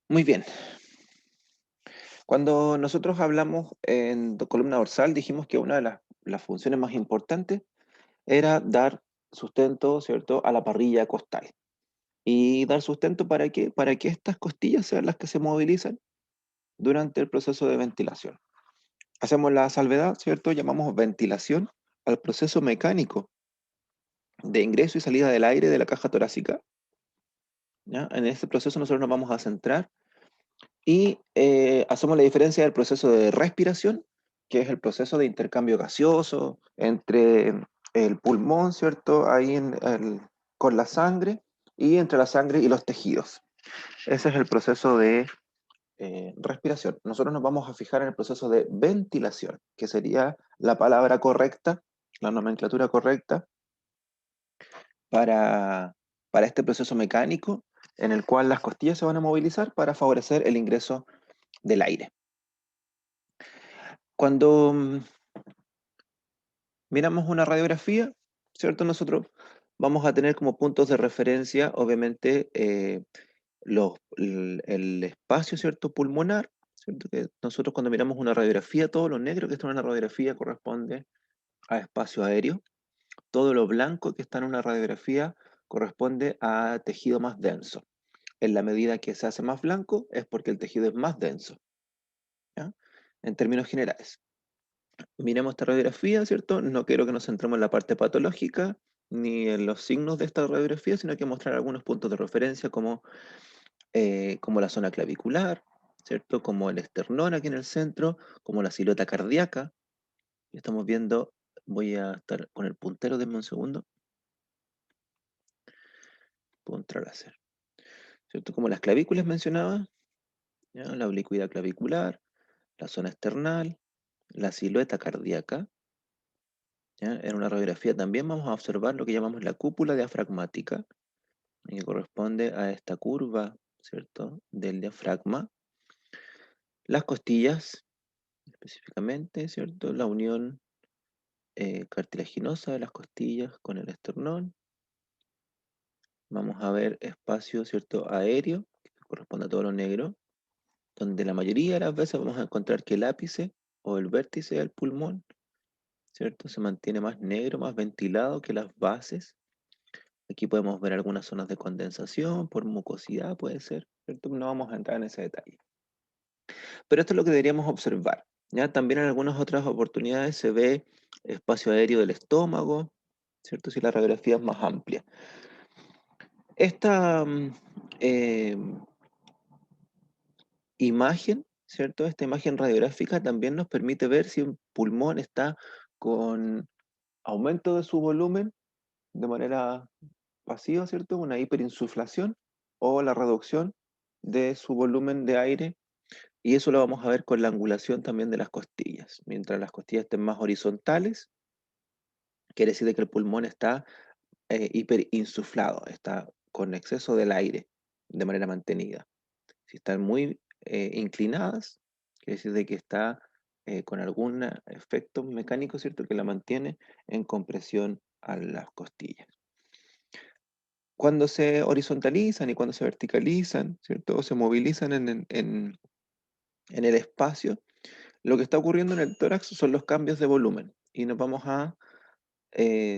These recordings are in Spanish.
Muy bien. Cuando nosotros hablamos en columna dorsal, dijimos que una de las funciones más importantes era dar sustento, ¿cierto?, a la parrilla costal. ¿Y dar sustento para qué? Para que estas costillas sean las que se movilizan durante el proceso de ventilación. Hacemos la salvedad, ¿cierto? Llamamos ventilación al proceso mecánico de ingreso y salida del aire de la caja torácica, ¿ya? En este proceso nosotros nos vamos a centrar y hacemos la diferencia del proceso de respiración, que es el proceso de intercambio gaseoso entre el pulmón, ¿cierto? Con la sangre y entre la sangre y los tejidos. Ese es el proceso de respiración. Nosotros nos vamos a fijar en el proceso de ventilación, que sería la palabra correcta, la nomenclatura correcta para, para este proceso mecánico en el cual las costillas se van a movilizar para favorecer el ingreso del aire. Cuando miramos una radiografía, ¿cierto? Nosotros vamos a tener como puntos de referencia, obviamente, el espacio, ¿cierto? Pulmonar, ¿cierto? Que nosotros cuando miramos una radiografía, todo lo negro que está en una radiografía corresponde a espacio aéreo, todo lo blanco que está en una radiografía corresponde a tejido más denso. En la medida que se hace más blanco es porque el tejido es más denso, ¿ya? En términos generales. Miremos esta radiografía, ¿cierto? No quiero que nos centremos en la parte patológica ni en los signos de esta radiografía, sino que mostrar algunos puntos de referencia como la zona clavicular, ¿cierto? Como el esternón aquí en el centro, como la silueta cardíaca. Estamos viendo, voy a estar con el puntero, denme un segundo, punto láser, ¿cierto? Como las clavículas mencionaba, ¿ya? La oblicuidad clavicular, la zona esternal, la silueta cardíaca, ¿ya? En una radiografía también vamos a observar lo que llamamos la cúpula diafragmática, que corresponde a esta curva, ¿cierto?, del diafragma. Las costillas, específicamente, ¿cierto?, la unión cartilaginosa de las costillas con el esternón. Vamos a ver espacio, ¿cierto?, aéreo, que corresponde a todo lo negro, donde la mayoría de las veces vamos a encontrar que el ápice o el vértice del pulmón, ¿cierto?, se mantiene más negro, más ventilado que las bases. Aquí podemos ver algunas zonas de condensación, por mucosidad puede ser, ¿cierto? No vamos a entrar en ese detalle. Pero esto es lo que deberíamos observar, ¿ya? También en algunas otras oportunidades se ve espacio aéreo del estómago, ¿cierto? Si la radiografía es más amplia. Esta eh, imagen, ¿cierto? Esta imagen radiográfica también nos permite ver si un pulmón está con aumento de su volumen de manera pasiva, ¿cierto? Una hiperinsuflación o la reducción de su volumen de aire. Y eso lo vamos a ver con la angulación también de las costillas. Mientras las costillas estén más horizontales, quiere decir de que el pulmón está hiperinsuflado, está con exceso del aire de manera mantenida. Si están muy inclinadas, quiere decir de que está con algún efecto mecánico, ¿cierto?, que la mantiene en compresión a las costillas. Cuando se horizontalizan y cuando se verticalizan, ¿cierto?, o se movilizan en el espacio, lo que está ocurriendo en el tórax son los cambios de volumen y nos vamos a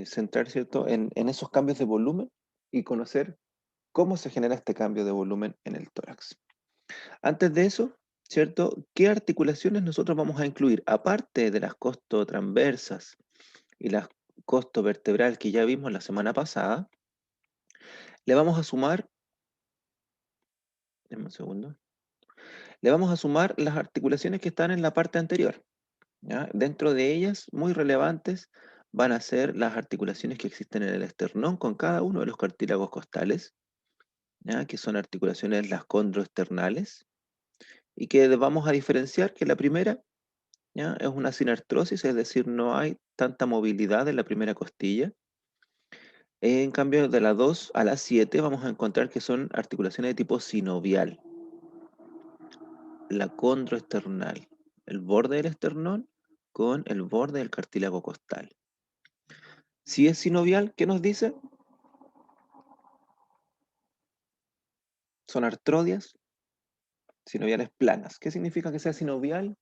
centrar, ¿cierto?, en esos cambios de volumen y conocer cómo se genera este cambio de volumen en el tórax. Antes de eso, ¿cierto?, ¿qué articulaciones nosotros vamos a incluir? Aparte de las costotransversas y las costovertebral que ya vimos la semana pasada, le vamos a sumar, denme un segundo, le vamos a sumar las articulaciones que están en la parte anterior, ¿ya? Dentro de ellas, muy relevantes, van a ser las articulaciones que existen en el esternón con cada uno de los cartílagos costales, ¿ya? Que son articulaciones las condroesternales, y que vamos a diferenciar que la primera, ¿ya?, es una sinartrosis, es decir, no hay tanta movilidad en la primera costilla. En cambio, de la 2 a la 7 vamos a encontrar que son articulaciones de tipo sinovial, la condroesternal, el borde del esternón con el borde del cartílago costal. Si es sinovial, ¿qué nos dice? Son artrodias, sinoviales planas. ¿Qué significa que sea sinovial?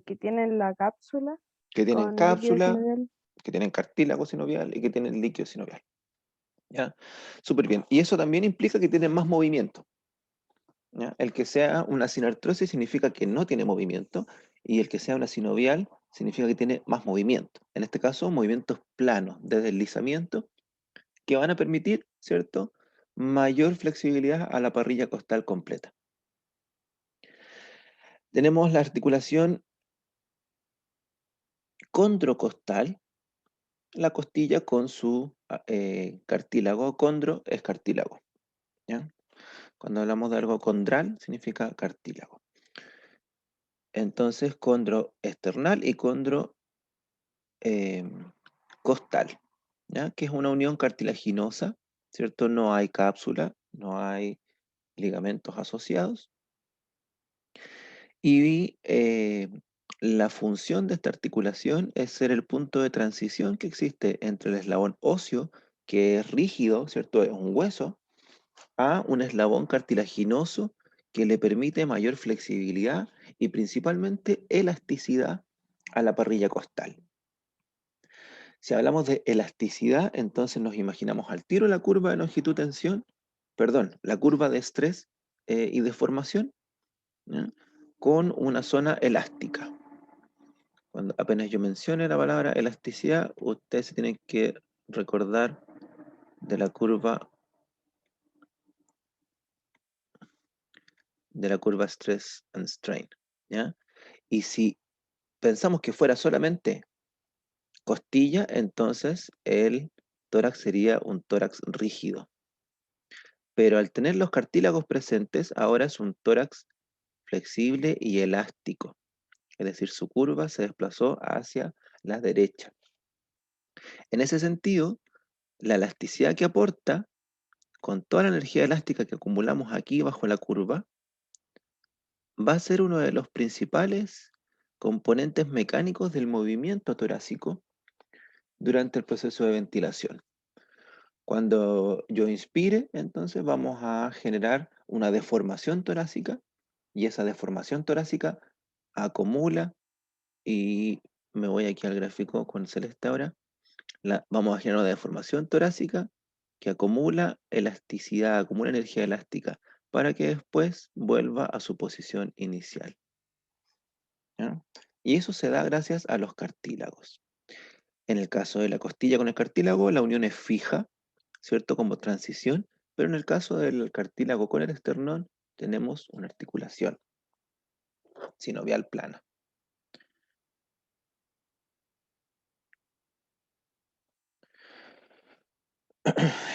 Que tienen la cápsula Que tienen con líquido cápsula, sinovial. que tienen cartílago sinovial y que tienen líquido sinovial. ¿Ya? Súper bien. Y eso también implica que tienen más movimiento. ¿Ya? El que sea una sinartrosis significa que no tiene movimiento, y el que sea una sinovial significa que tiene más movimiento. En este caso, movimientos planos de deslizamiento que van a permitir, ¿cierto?, mayor flexibilidad a la parrilla costal completa. Tenemos la articulación condrocostal, la costilla con su cartílago. Condro es cartílago, ¿ya? Cuando hablamos de algo condral, significa cartílago. Entonces, condro esternal y condro costal, ¿ya? Que es una unión cartilaginosa, ¿cierto? No hay cápsula, no hay ligamentos asociados. Y la función de esta articulación es ser el punto de transición que existe entre el eslabón óseo, que es rígido, ¿cierto? Es un hueso, a un eslabón cartilaginoso que le permite mayor flexibilidad y principalmente elasticidad a la parrilla costal. Si hablamos de elasticidad, entonces nos imaginamos al tiro la curva de longitud-tensión, perdón, la curva de estrés y deformación, ¿ya?, con una zona elástica. Cuando apenas yo mencione la palabra elasticidad, ustedes se tienen que recordar de la curva stress and strain, ¿ya? Y si pensamos que fuera solamente costilla, entonces el tórax sería un tórax rígido. Pero al tener los cartílagos presentes, ahora es un tórax flexible y elástico. Es decir, su curva se desplazó hacia la derecha. En ese sentido, la elasticidad que aporta, con toda la energía elástica que acumulamos aquí bajo la curva, va a ser uno de los principales componentes mecánicos del movimiento torácico durante el proceso de ventilación. Cuando yo inspire, entonces vamos a generar una deformación torácica, y esa deformación torácica acumula, y me voy aquí al gráfico con celeste ahora, vamos a generar una deformación torácica que acumula elasticidad, acumula energía elástica, para que después vuelva a su posición inicial, ¿ya? Y eso se da gracias a los cartílagos. En el caso de la costilla con el cartílago, la unión es fija, ¿cierto? Como transición, pero en el caso del cartílago con el esternón, tenemos una articulación sinovial plana.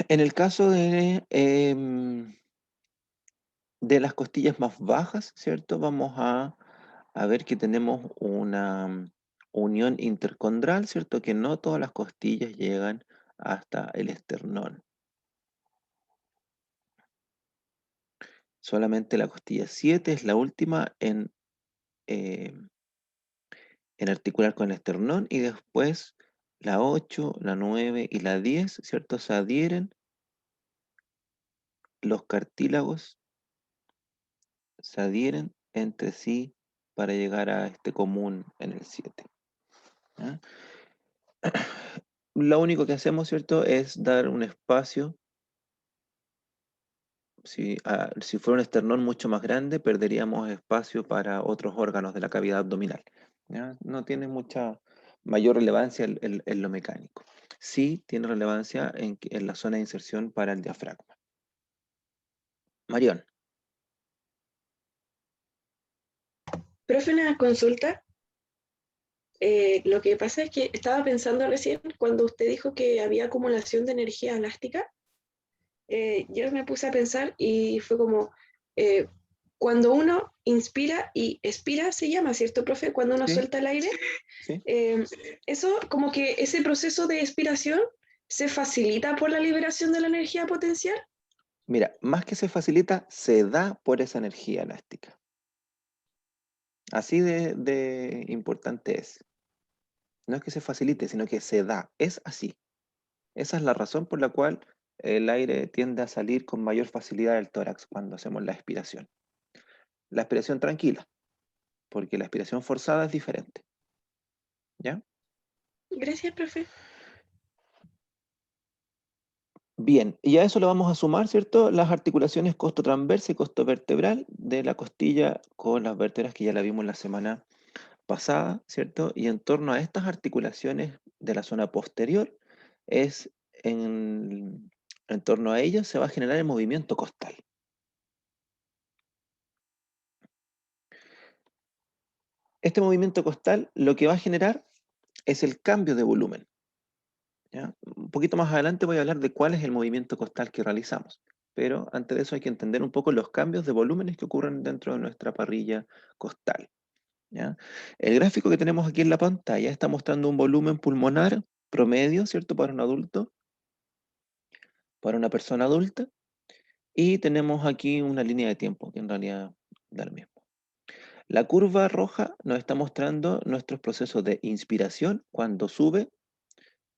En el caso de las costillas más bajas, ¿cierto? Vamos a ver que tenemos una unión intercondral, ¿cierto? Que no todas las costillas llegan hasta el esternón. Solamente la costilla 7 es la última eh, en articular con el esternón, y después la 8, la 9 y la 10, ¿cierto? Se adhieren los cartílagos, se adhieren entre sí para llegar a este común en el 7. ¿Ya? Lo único que hacemos, ¿cierto?, es dar un espacio. Si fuera un esternón mucho más grande, perderíamos espacio para otros órganos de la cavidad abdominal, ¿ya? No tiene mucha mayor relevancia en lo mecánico. Sí tiene relevancia en la zona de inserción para el diafragma. Marión. Profe, una consulta. Lo que pasa es que estaba pensando recién cuando usted dijo que había acumulación de energía elástica. Yo me puse a pensar y fue como, eh, cuando uno inspira y expira, se llama, ¿cierto, profe? Cuando uno Sí, suelta el aire, sí. eso como que ese proceso de expiración se facilita por la liberación de la energía potencial. Mira, más que se facilita, se da por esa energía elástica. Así de importante es. No es que se facilite, sino que se da. Es así. Esa es la razón por la cual el aire tiende a salir con mayor facilidad del tórax cuando hacemos la expiración. La expiración tranquila, porque la expiración forzada es diferente. ¿Ya? Gracias, profe. Bien, y a eso le vamos a sumar, ¿cierto? Las articulaciones costotransversa y costovertebral de la costilla con las vértebras que ya la vimos la semana pasada, ¿cierto? Y en torno a estas articulaciones de la zona posterior, es en torno a ellas se va a generar el movimiento costal. Este movimiento costal lo que va a generar es el cambio de volumen. ¿Ya? Un poquito más adelante voy a hablar de cuál es el movimiento costal que realizamos, pero antes de eso hay que entender un poco los cambios de volúmenes que ocurren dentro de nuestra parrilla costal. ¿Ya? El gráfico que tenemos aquí en la pantalla está mostrando un volumen pulmonar promedio, ¿cierto? Para un adulto, para una persona adulta, y tenemos aquí una línea de tiempo, que en realidad da lo mismo. La curva roja nos está mostrando nuestros procesos de inspiración cuando sube,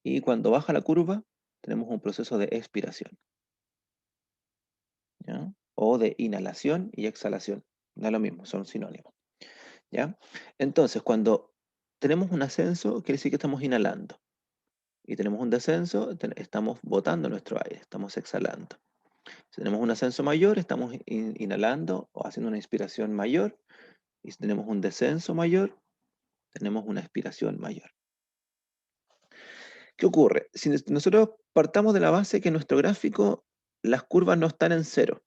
y cuando baja la curva tenemos un proceso de expiración, ¿ya? O de inhalación y exhalación. Da lo mismo, son sinónimos, ¿ya? Entonces, cuando tenemos un ascenso, quiere decir que estamos inhalando. Y tenemos un descenso, estamos botando nuestro aire, estamos exhalando. Si tenemos un ascenso mayor, estamos inhalando o haciendo una inspiración mayor. Y si tenemos un descenso mayor, tenemos una expiración mayor. ¿Qué ocurre? Si nosotros partamos de la base que en nuestro gráfico las curvas no están en cero,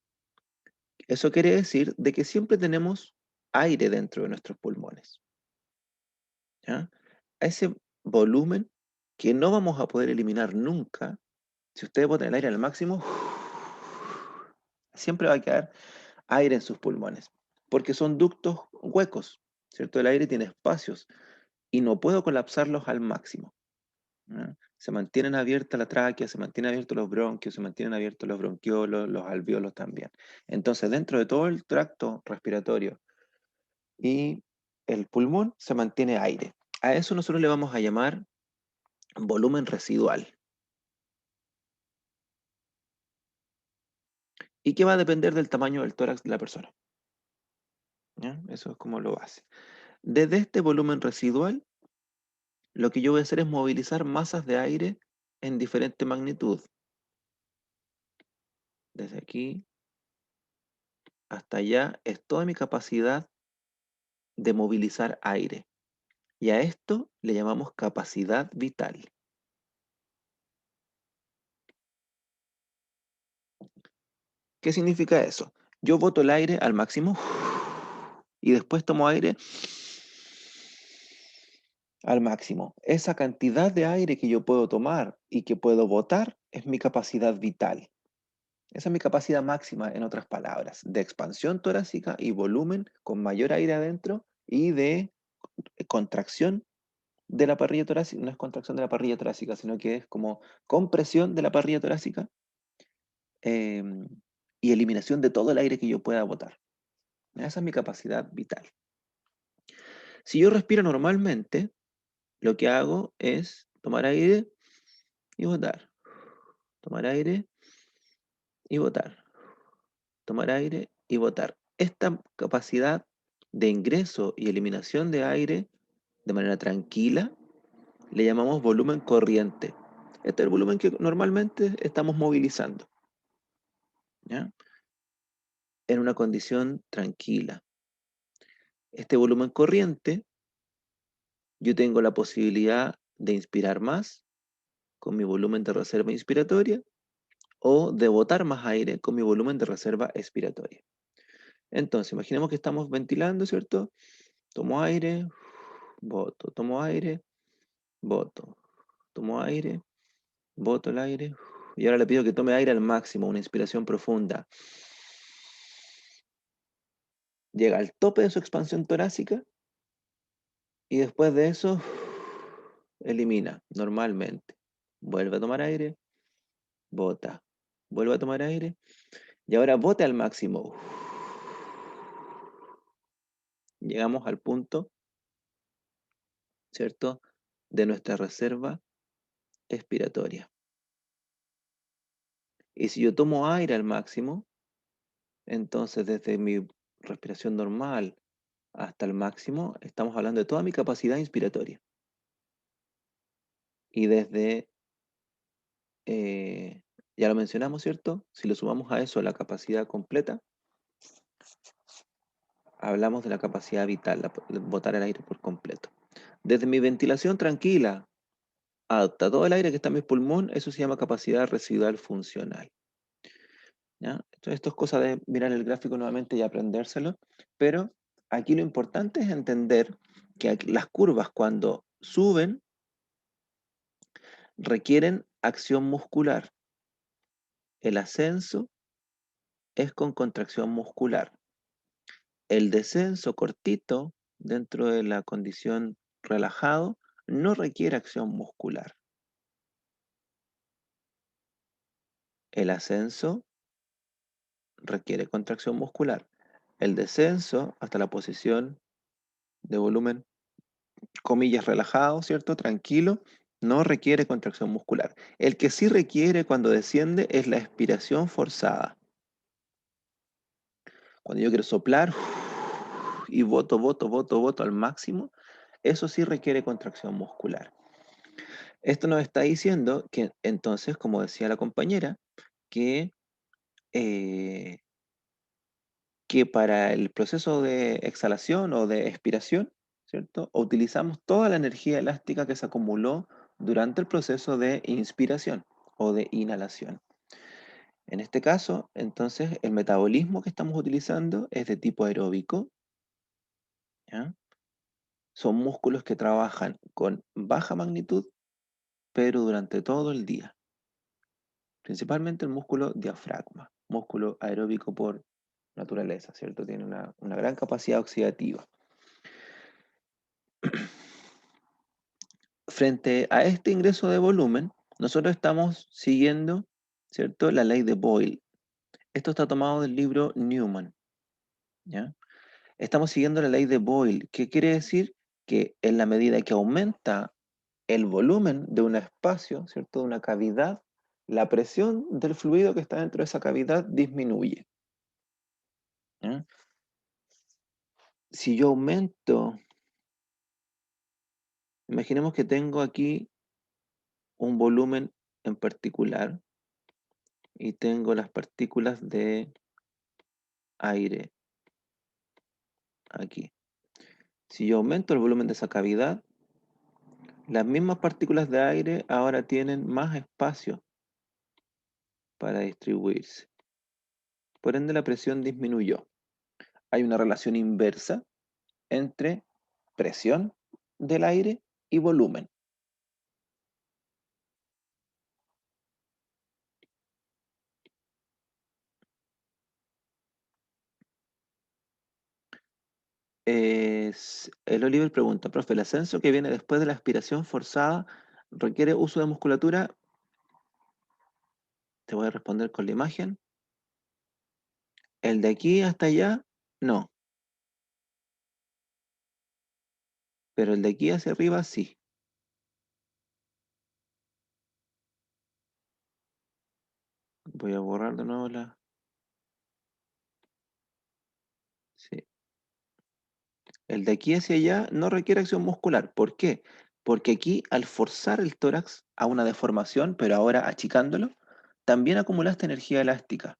eso quiere decir de que siempre tenemos aire dentro de nuestros pulmones, ¿ya? A ese volumen que no vamos a poder eliminar nunca, si ustedes botan el aire al máximo, siempre va a quedar aire en sus pulmones, porque son ductos huecos, ¿cierto? El aire tiene espacios y no puedo colapsarlos al máximo, ¿ya? Se mantienen abiertas la tráquea, se mantienen abiertos los bronquios, se mantienen abiertos los bronquiolos, los alvéolos también. Entonces, dentro de todo el tracto respiratorio y el pulmón se mantiene aire. A eso nosotros le vamos a llamar volumen residual. ¿Y qué va a depender del tamaño del tórax de la persona? ¿Ya? Eso es como lo base. Desde este volumen residual, lo que yo voy a hacer es movilizar masas de aire en diferente magnitud. Desde aquí hasta allá es toda mi capacidad de movilizar aire. Y a esto le llamamos capacidad vital. ¿Qué significa eso? Yo boto el aire al máximo y después tomo aire al máximo. Esa cantidad de aire que yo puedo tomar y que puedo botar es mi capacidad vital. Esa es mi capacidad máxima, en otras palabras, de expansión torácica y volumen con mayor aire adentro y de contracción de la parrilla torácica. No es contracción de la parrilla torácica, sino que es como compresión de la parrilla torácica em, y eliminación de todo el aire que yo pueda botar. Esa es mi capacidad vital. Si yo respiro normalmente, lo que hago es tomar aire y botar. Tomar aire y botar. Tomar aire y botar. Esta capacidad de ingreso y eliminación de aire de manera tranquila le llamamos volumen corriente. Este es el volumen que normalmente estamos movilizando, ¿ya? En una condición tranquila. Este volumen corriente, yo tengo la posibilidad de inspirar más con mi volumen de reserva inspiratoria o de botar más aire con mi volumen de reserva expiratoria. Entonces, imaginemos que estamos ventilando, ¿cierto? Tomo aire, boto, tomo aire, boto, tomo aire, boto el aire. Y ahora le pido que tome aire al máximo, una inspiración profunda. Llega al tope de su expansión torácica y después de eso elimina normalmente. Vuelve a tomar aire, bota. Vuelve a tomar aire y ahora bote al máximo. Llegamos al punto, ¿cierto? de nuestra reserva expiratoria. Y si yo tomo aire al máximo, entonces desde mi respiración normal hasta el máximo, estamos hablando de toda mi capacidad inspiratoria. Y desde, ya lo mencionamos, ¿cierto? Si lo sumamos a eso la capacidad completa, hablamos de la capacidad vital, botar el aire por completo. Desde mi ventilación tranquila hasta todo el aire que está en mi pulmón, eso se llama capacidad residual funcional. ¿Ya? Entonces, esto es cosa de mirar el gráfico nuevamente y aprendérselo, pero aquí lo importante es entender que las curvas cuando suben requieren acción muscular. El ascenso es con contracción muscular. El descenso cortito dentro de la condición relajado no requiere acción muscular. El ascenso requiere contracción muscular. El descenso hasta la posición de volumen, comillas, relajado, ¿cierto? Tranquilo, no requiere contracción muscular. El que sí requiere cuando desciende es la expiración forzada. Cuando yo quiero soplar y boto al máximo, eso sí requiere contracción muscular. Esto nos está diciendo que entonces, como decía la compañera, que, eh, que para el proceso de exhalación o de expiración, ¿cierto? Utilizamos toda la energía elástica que se acumuló durante el proceso de inspiración o de inhalación. En este caso, entonces, el metabolismo que estamos utilizando es de tipo aeróbico, ¿ya? Son músculos que trabajan con baja magnitud, pero durante todo el día. Principalmente el músculo diafragma, músculo aeróbico por naturaleza, ¿cierto? Tiene una gran capacidad oxidativa. Frente a este ingreso de volumen, nosotros estamos siguiendo, ¿cierto?, la ley de Boyle. Esto está tomado del libro Newman, ¿ya? Estamos siguiendo la ley de Boyle, que quiere decir que en la medida que aumenta el volumen de un espacio, ¿cierto?, de una cavidad, la presión del fluido que está dentro de esa cavidad disminuye, ¿ya? Si yo aumento, imaginemos que tengo aquí un volumen en particular y tengo las partículas de aire aquí. Si yo aumento el volumen de esa cavidad, las mismas partículas de aire ahora tienen más espacio para distribuirse. Por ende, la presión disminuyó. Hay una relación inversa entre presión del aire y volumen. El Oliver pregunta, profe, ¿el ascenso que viene después de la aspiración forzada requiere uso de musculatura? Te voy a responder con la imagen. El de aquí hasta allá, no. Pero el de aquí hacia arriba, sí. Voy a borrar de nuevo la... Sí. El de aquí hacia allá no requiere acción muscular. ¿Por qué? Porque aquí, al forzar el tórax a una deformación, pero ahora achicándolo, también acumulaste energía elástica,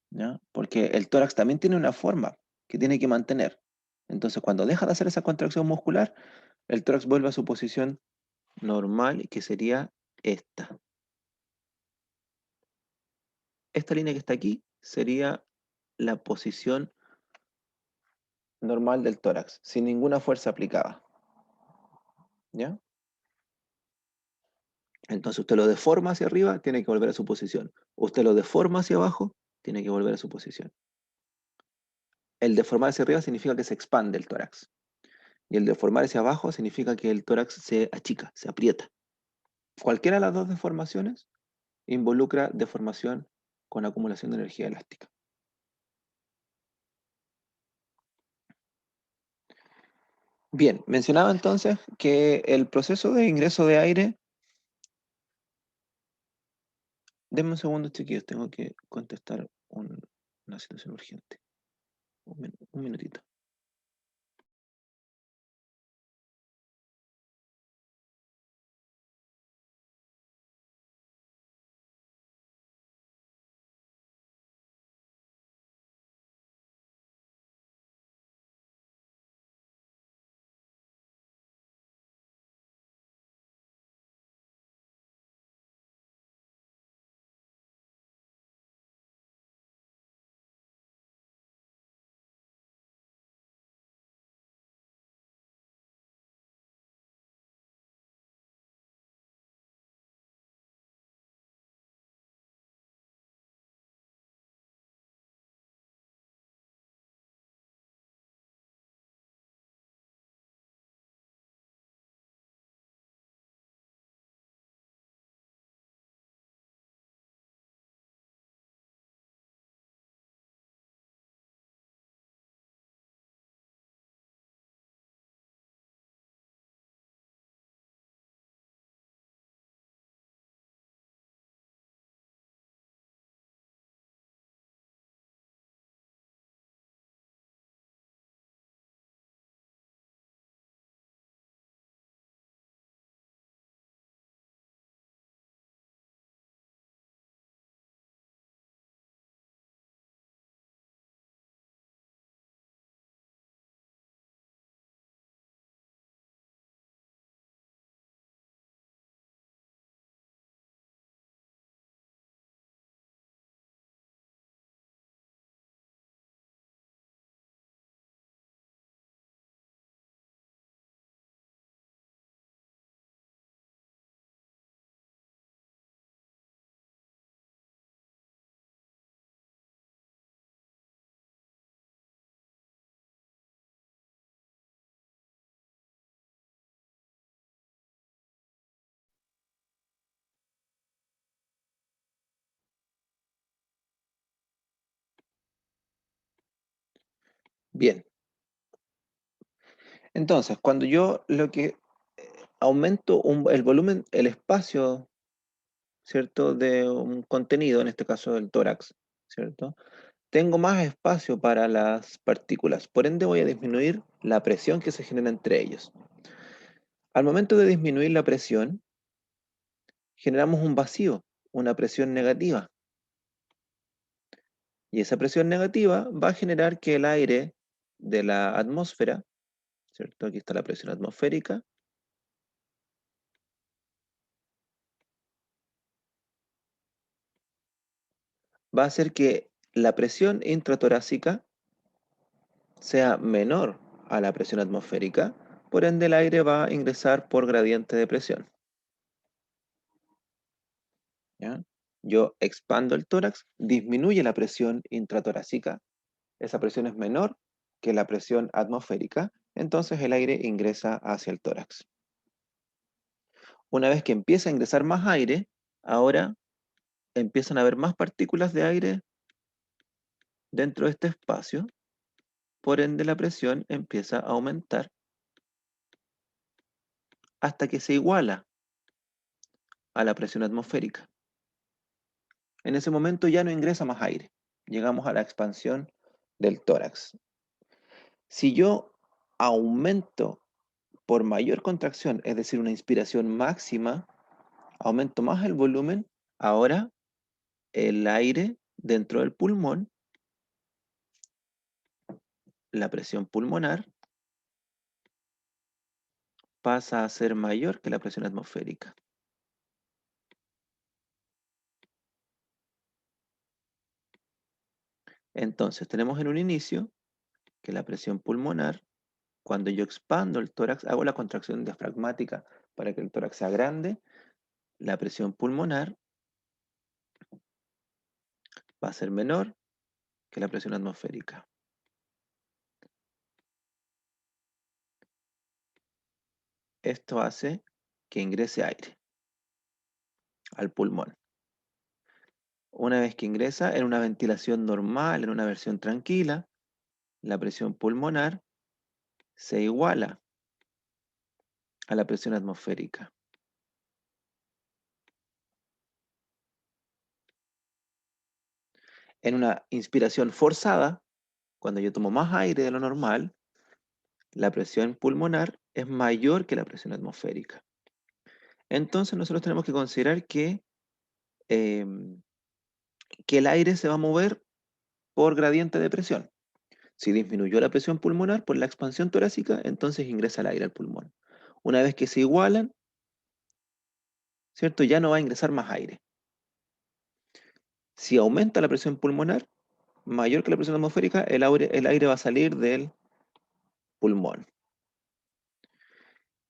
¿ya? Porque el tórax también tiene una forma que tiene que mantener. Entonces, cuando deja de hacer esa contracción muscular, el tórax vuelve a su posición normal, que sería esta. Esta línea que está aquí sería la posición normal del tórax, sin ninguna fuerza aplicada, ¿ya? Entonces usted lo deforma hacia arriba, tiene que volver a su posición. Usted lo deforma hacia abajo, tiene que volver a su posición. El deformar hacia arriba significa que se expande el tórax. Y el deformar hacia abajo significa que el tórax se achica, se aprieta. Cualquiera de las dos deformaciones involucra deformación con acumulación de energía elástica. Bien, mencionaba entonces que el proceso de ingreso de aire. Denme un segundo, chiquillos, tengo que contestar una situación urgente. Un minutito. Bien. Entonces, cuando yo lo que aumento el volumen, el espacio, ¿cierto? De un contenido, en este caso del tórax, ¿cierto? Tengo más espacio para las partículas, por ende voy a disminuir la presión que se genera entre ellos. Al momento de disminuir la presión, generamos un vacío, una presión negativa. Y esa presión negativa va a generar que el aire de la atmósfera, ¿cierto? Aquí está la presión atmosférica, va a hacer que la presión intratorácica sea menor a la presión atmosférica, por ende el aire va a ingresar por gradiente de presión. ¿Ya? Yo expando el tórax, disminuye la presión intratorácica, esa presión es menor que la presión atmosférica, entonces el aire ingresa hacia el tórax. Una vez que empieza a ingresar más aire, ahora empiezan a haber más partículas de aire dentro de este espacio, por ende la presión empieza a aumentar hasta que se iguala a la presión atmosférica. En ese momento ya no ingresa más aire. Llegamos a la expansión del tórax. Si yo aumento por mayor contracción, es decir, una inspiración máxima, aumento más el volumen, ahora el aire dentro del pulmón, la presión pulmonar, pasa a ser mayor que la presión atmosférica. Entonces tenemos en un inicio que la presión pulmonar, cuando yo expando el tórax, hago la contracción diafragmática para que el tórax sea grande, la presión pulmonar va a ser menor que la presión atmosférica. Esto hace que ingrese aire al pulmón. Una vez que ingresa en una ventilación normal, en una versión tranquila, la presión pulmonar se iguala a la presión atmosférica. En una inspiración forzada, cuando yo tomo más aire de lo normal, la presión pulmonar es mayor que la presión atmosférica. Entonces nosotros tenemos que considerar que el aire se va a mover por gradiente de presión. Si disminuyó la presión pulmonar por la expansión torácica, entonces ingresa el aire al pulmón. Una vez que se igualan, ¿cierto? Ya no va a ingresar más aire. Si aumenta la presión pulmonar, mayor que la presión atmosférica, el aire va a salir del pulmón.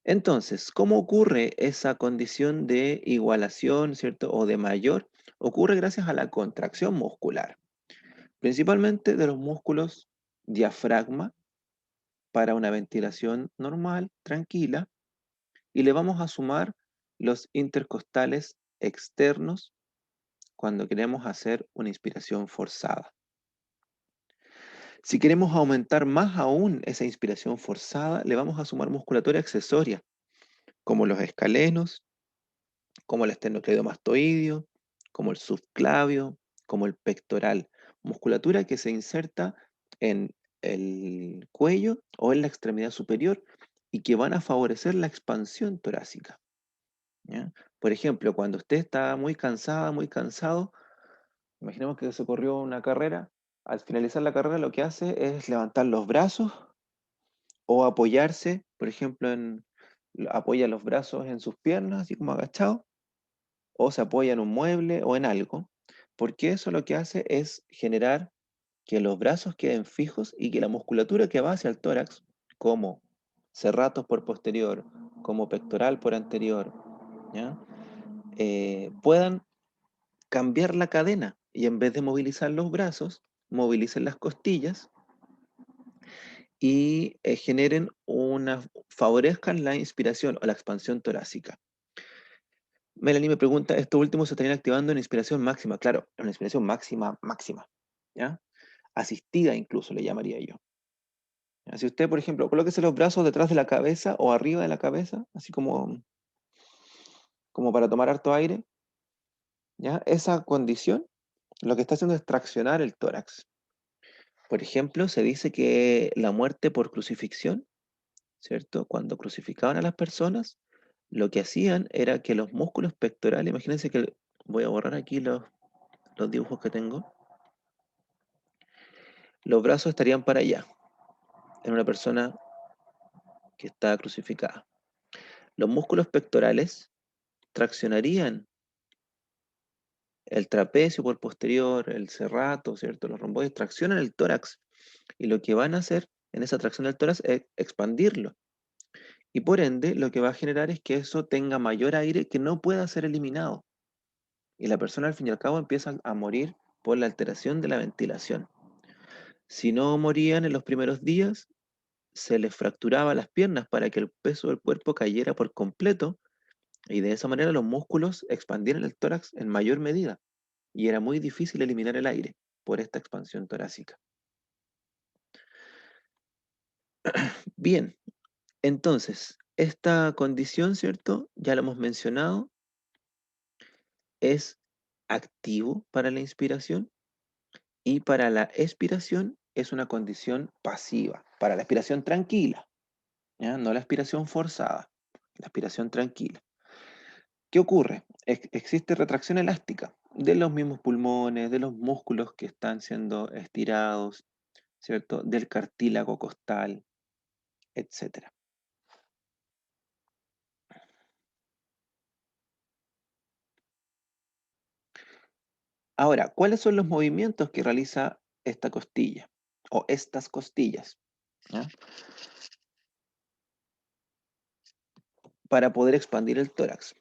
Entonces, ¿cómo ocurre esa condición de igualación, ¿cierto? O de mayor? Ocurre gracias a la contracción muscular, principalmente de los músculos diafragma para una ventilación normal, tranquila, y le vamos a sumar los intercostales externos cuando queremos hacer una inspiración forzada. Si queremos aumentar más aún esa inspiración forzada, le vamos a sumar musculatura accesoria, como los escalenos, como el esternocleidomastoideo, como el subclavio, como el pectoral. Musculatura que se inserta en el cuello o en la extremidad superior y que van a favorecer la expansión torácica, ¿ya? Por ejemplo, cuando usted está muy cansada, muy cansado, imaginemos que se corrió una carrera, al finalizar la carrera lo que hace es levantar los brazos o apoyarse, por ejemplo, apoya los brazos en sus piernas, así como agachado, o se apoya en un mueble o en algo, porque eso lo que hace es generar que los brazos queden fijos y que la musculatura que va hacia el tórax, como serratos por posterior, como pectoral por anterior, ¿ya? Puedan cambiar la cadena y en vez de movilizar los brazos, movilicen las costillas y favorezcan la inspiración o la expansión torácica. Melanie me pregunta, ¿esto último se estarían activando en inspiración máxima? Claro, en una inspiración máxima, máxima, ¿ya? Asistida incluso le llamaría yo. Si usted, por ejemplo, colóquese los brazos detrás de la cabeza o arriba de la cabeza, así como para tomar harto aire, ¿ya? Esa condición lo que está haciendo es traccionar el tórax. Por ejemplo, se dice que la muerte por crucifixión, ¿cierto? Cuando crucificaban a las personas, lo que hacían era que los músculos pectorales, imagínense que voy a borrar aquí los dibujos que tengo, los brazos estarían para allá, en una persona que está crucificada. Los músculos pectorales traccionarían el trapecio por posterior, el serrato, ¿cierto? Los romboides traccionan el tórax y lo que van a hacer en esa tracción del tórax es expandirlo. Y por ende, lo que va a generar es que eso tenga mayor aire que no pueda ser eliminado. Y la persona al fin y al cabo empieza a morir por la alteración de la ventilación. Si no morían en los primeros días, se les fracturaba las piernas para que el peso del cuerpo cayera por completo y de esa manera los músculos expandieran el tórax en mayor medida. Y era muy difícil eliminar el aire por esta expansión torácica. Bien, entonces, esta condición, ¿cierto? Ya lo hemos mencionado, es activo para la inspiración y para la expiración es una condición pasiva, para la expiración tranquila, ¿ya? No la expiración forzada, la expiración tranquila. ¿Qué ocurre? Existe retracción elástica de los mismos pulmones, de los músculos que están siendo estirados, ¿cierto? Del cartílago costal, etcétera. Ahora, ¿cuáles son los movimientos que realiza esta costilla o estas costillas? ¿Ya? Para poder expandir el tórax.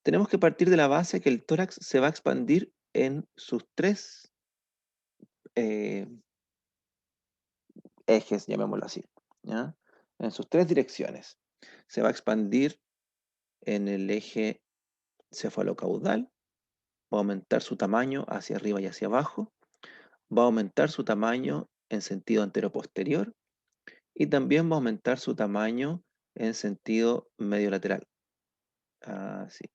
Tenemos que partir de la base que el tórax se va a expandir en sus tres eh, ejes, llamémoslo así, ¿ya? En sus tres direcciones. Se va a expandir en el eje cefalocaudal, va a aumentar su tamaño hacia arriba y hacia abajo, va a aumentar su tamaño en sentido anteroposterior y también va a aumentar su tamaño en sentido medio lateral. Así.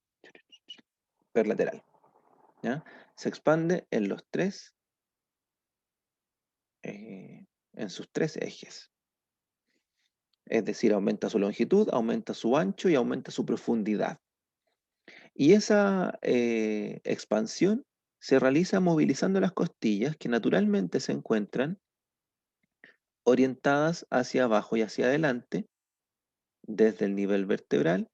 Perlateral. ¿Ya? Se expande en los tres, en sus tres ejes. Es decir, aumenta su longitud, aumenta su ancho y aumenta su profundidad. Y esa expansión se realiza movilizando las costillas que naturalmente se encuentran orientadas hacia abajo y hacia adelante, desde el nivel vertebral,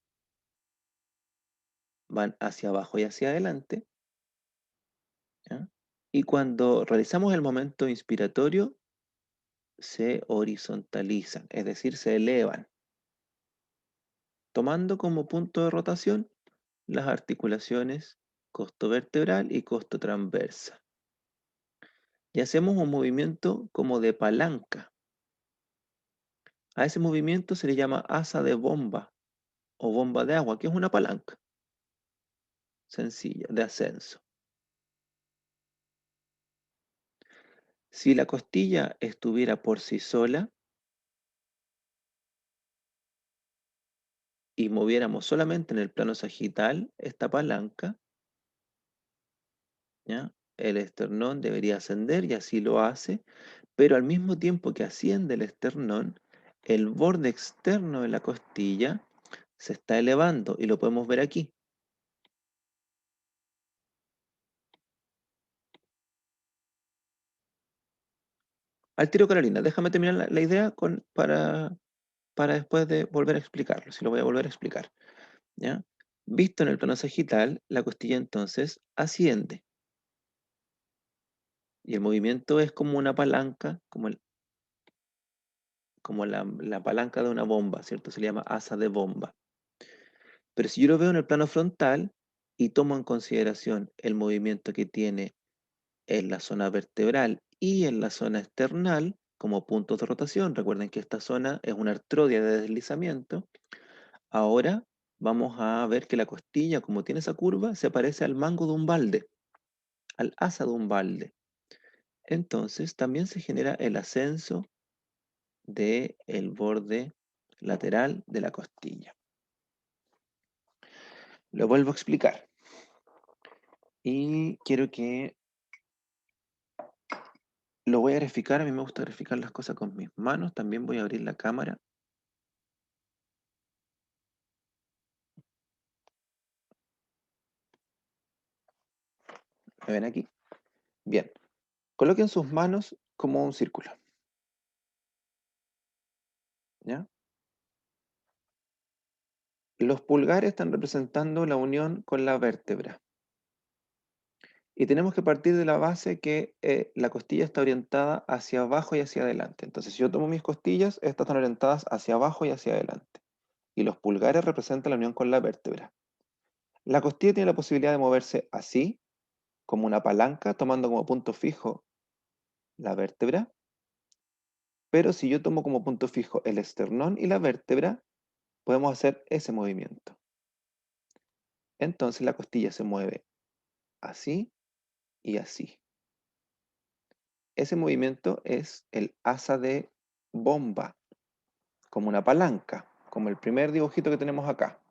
van hacia abajo y hacia adelante, ¿ya? Y cuando realizamos el momento inspiratorio, se horizontalizan, es decir, se elevan, tomando como punto de rotación las articulaciones costovertebral y costotransversa. Y hacemos un movimiento como de palanca. A ese movimiento se le llama asa de bomba o bomba de agua, que es una palanca sencilla de ascenso. Si la costilla estuviera por sí sola y moviéramos solamente en el plano sagital esta palanca, ¿ya? El esternón debería ascender y así lo hace, pero al mismo tiempo que asciende el esternón, el borde externo de la costilla se está elevando y lo podemos ver aquí. Al tiro, Carolina, déjame terminar la idea para después de volver a explicarlo, si lo voy a volver a explicar, ¿ya? Visto en el plano sagital, la costilla entonces asciende y el movimiento es como una palanca, como la palanca de una bomba, ¿cierto? Se le llama asa de bomba. Pero si yo lo veo en el plano frontal y tomo en consideración el movimiento que tiene en la zona vertebral y en la zona esternal como puntos de rotación, recuerden que esta zona es una artrodia de deslizamiento, ahora vamos a ver que la costilla, como tiene esa curva, se parece al mango de un balde, al asa de un balde. Entonces también se genera el ascenso del borde lateral de la costilla. Lo vuelvo a explicar. Y quiero que lo voy a graficar. A mí me gusta graficar las cosas con mis manos. También voy a abrir la cámara. ¿Me ven aquí? Bien. Coloquen sus manos como un círculo. ¿Ya? Los pulgares están representando la unión con la vértebra. Y tenemos que partir de la base que la costilla está orientada hacia abajo y hacia adelante. Entonces, si yo tomo mis costillas, estas están orientadas hacia abajo y hacia adelante. Y los pulgares representan la unión con la vértebra. La costilla tiene la posibilidad de moverse así, como una palanca, tomando como punto fijo la vértebra. Pero si yo tomo como punto fijo el esternón y la vértebra, podemos hacer ese movimiento. Entonces la costilla se mueve así y así. Ese movimiento es el asa de bomba, como una palanca, como el primer dibujito que tenemos acá.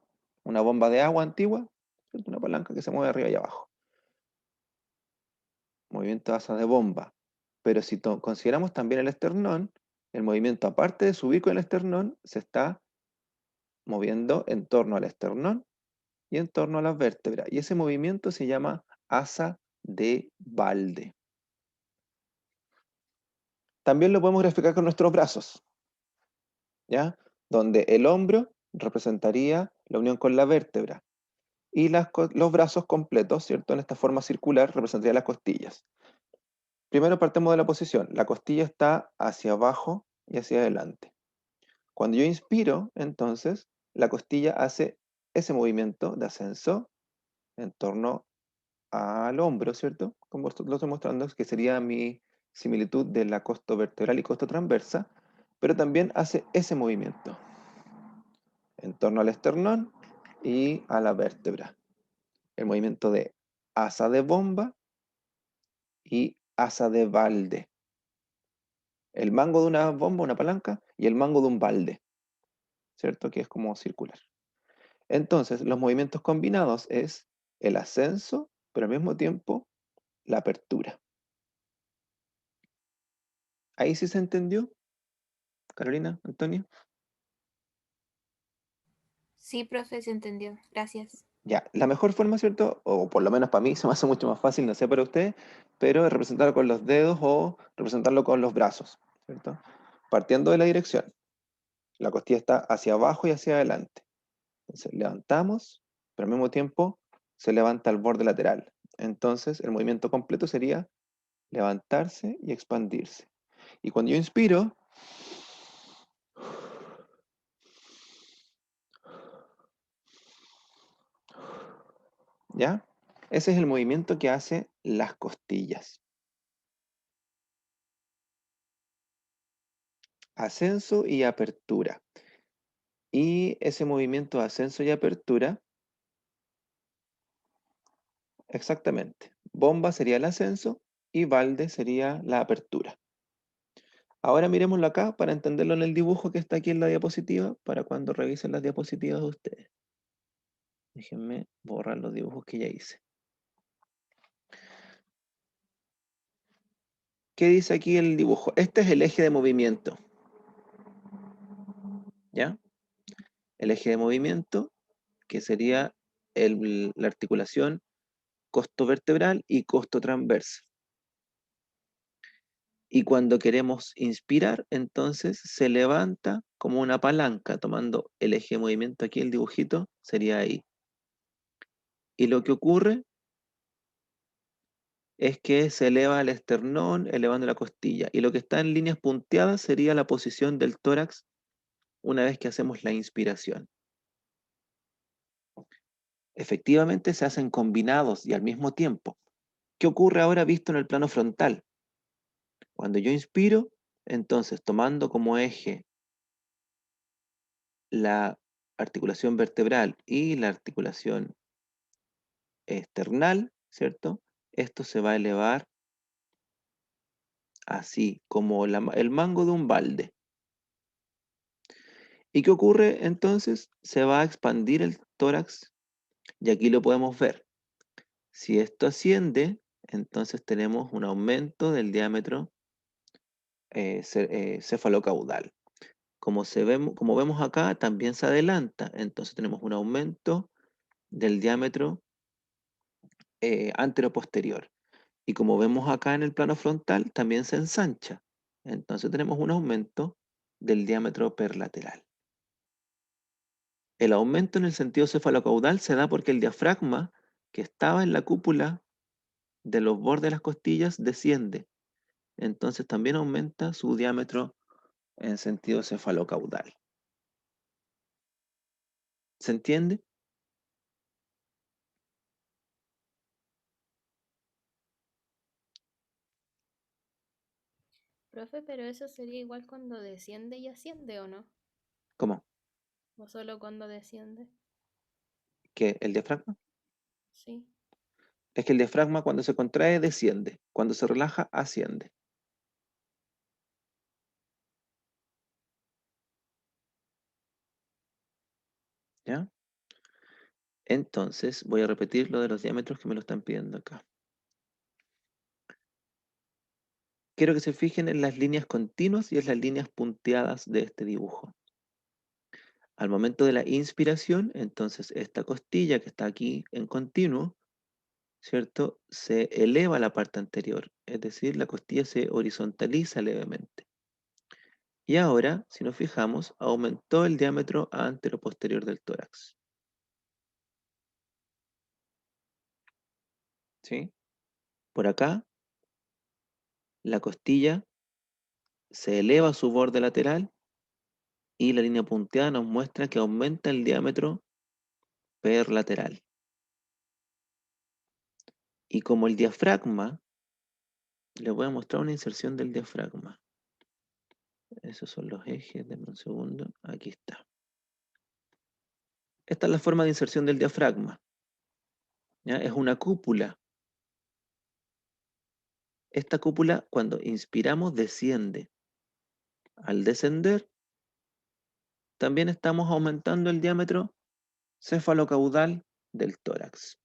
Una bomba de agua antigua, una palanca que se mueve arriba y abajo. Movimiento de asa de bomba. Pero si consideramos también el esternón, el movimiento aparte de subir con el esternón, se está moviendo en torno al esternón y en torno a las vértebras. Y ese movimiento se llama asa de balde. También lo podemos graficar con nuestros brazos, ¿ya? Donde el hombro representaría la unión con la vértebra y los brazos completos, ¿cierto? En esta forma circular representaría las costillas. Primero partemos de la posición. La costilla está hacia abajo y hacia adelante. Cuando yo inspiro, entonces, la costilla hace ese movimiento de ascenso en torno al hombro, ¿cierto? Como lo estoy mostrando, que sería mi similitud de la costo vertebral y costo transversa, pero también hace ese movimiento en torno al esternón y a la vértebra. El movimiento de asa de bomba y asa de balde. El mango de una bomba, una palanca, y el mango de un balde. ¿cierto? Que es como circular. Entonces, los movimientos combinados es el ascenso, pero al mismo tiempo la apertura. ¿Ahí sí se entendió, Carolina, Antonio? Sí, profe, se entendió. Gracias. Ya, la mejor forma, ¿cierto? O por lo menos para mí se me hace mucho más fácil, no sé para usted, pero es representarlo con los dedos o representarlo con los brazos, ¿cierto? Partiendo de la dirección. La costilla está hacia abajo y hacia adelante. Entonces levantamos, pero al mismo tiempo se levanta el borde lateral. Entonces el movimiento completo sería levantarse y expandirse. Y cuando yo inspiro, ¿ya? Ese es el movimiento que hace las costillas. Ascenso y apertura. Y ese movimiento de ascenso y apertura, exactamente. Bomba sería el ascenso y balde sería la apertura. Ahora miremoslo acá para entenderlo en el dibujo que está aquí en la diapositiva, para cuando revisen las diapositivas de ustedes. Déjenme borrar los dibujos que ya hice. ¿Qué dice aquí el dibujo? Este es el eje de movimiento. ¿Ya? El eje de movimiento, que sería la articulación costo vertebral y costo transverso. Y cuando queremos inspirar, entonces se levanta como una palanca, tomando el eje de movimiento aquí, el dibujito, sería ahí. Y lo que ocurre es que se eleva el esternón, elevando la costilla. Y lo que está en líneas punteadas sería la posición del tórax una vez que hacemos la inspiración. Efectivamente se hacen combinados y al mismo tiempo. ¿Qué ocurre ahora visto en el plano frontal? Cuando yo inspiro, entonces tomando como eje la articulación vertebral y la articulación esternal, ¿cierto? Esto se va a elevar así, como el mango de un balde. ¿Y qué ocurre entonces? Se va a expandir el tórax y aquí lo podemos ver. Si esto asciende, entonces tenemos un aumento del diámetro cefalocaudal. Como vemos acá, también se adelanta, entonces tenemos un aumento del diámetro anteroposterior. Y como vemos acá en el plano frontal, también se ensancha. Entonces tenemos un aumento del diámetro perlateral. El aumento en el sentido cefalocaudal se da porque el diafragma que estaba en la cúpula de los bordes de las costillas desciende. Entonces también aumenta su diámetro en sentido cefalocaudal. ¿Se entiende? Profe, pero eso sería igual cuando desciende y asciende, ¿o no? ¿Cómo? ¿O solo cuando desciende? ¿Que el diafragma? Sí. Es que el diafragma cuando se contrae desciende, cuando se relaja asciende. ¿Ya? Entonces voy a repetir lo de los diámetros que me lo están pidiendo acá. Quiero que se fijen en las líneas continuas y en las líneas punteadas de este dibujo. Al momento de la inspiración, entonces esta costilla que está aquí en continuo, ¿cierto? Se eleva la parte anterior, es decir, la costilla se horizontaliza levemente. Y ahora, si nos fijamos, aumentó el diámetro anteroposterior del tórax. ¿Sí? Por acá, la costilla se eleva su borde lateral y la línea punteada nos muestra que aumenta el diámetro perlateral. Y como el diafragma, les voy a mostrar una inserción del diafragma. Esos son los ejes, denme un segundo. Aquí está. Esta es la forma de inserción del diafragma. ¿Ya? Es una cúpula. Esta cúpula, cuando inspiramos, desciende. Al descender, también estamos aumentando el diámetro cefalocaudal del tórax.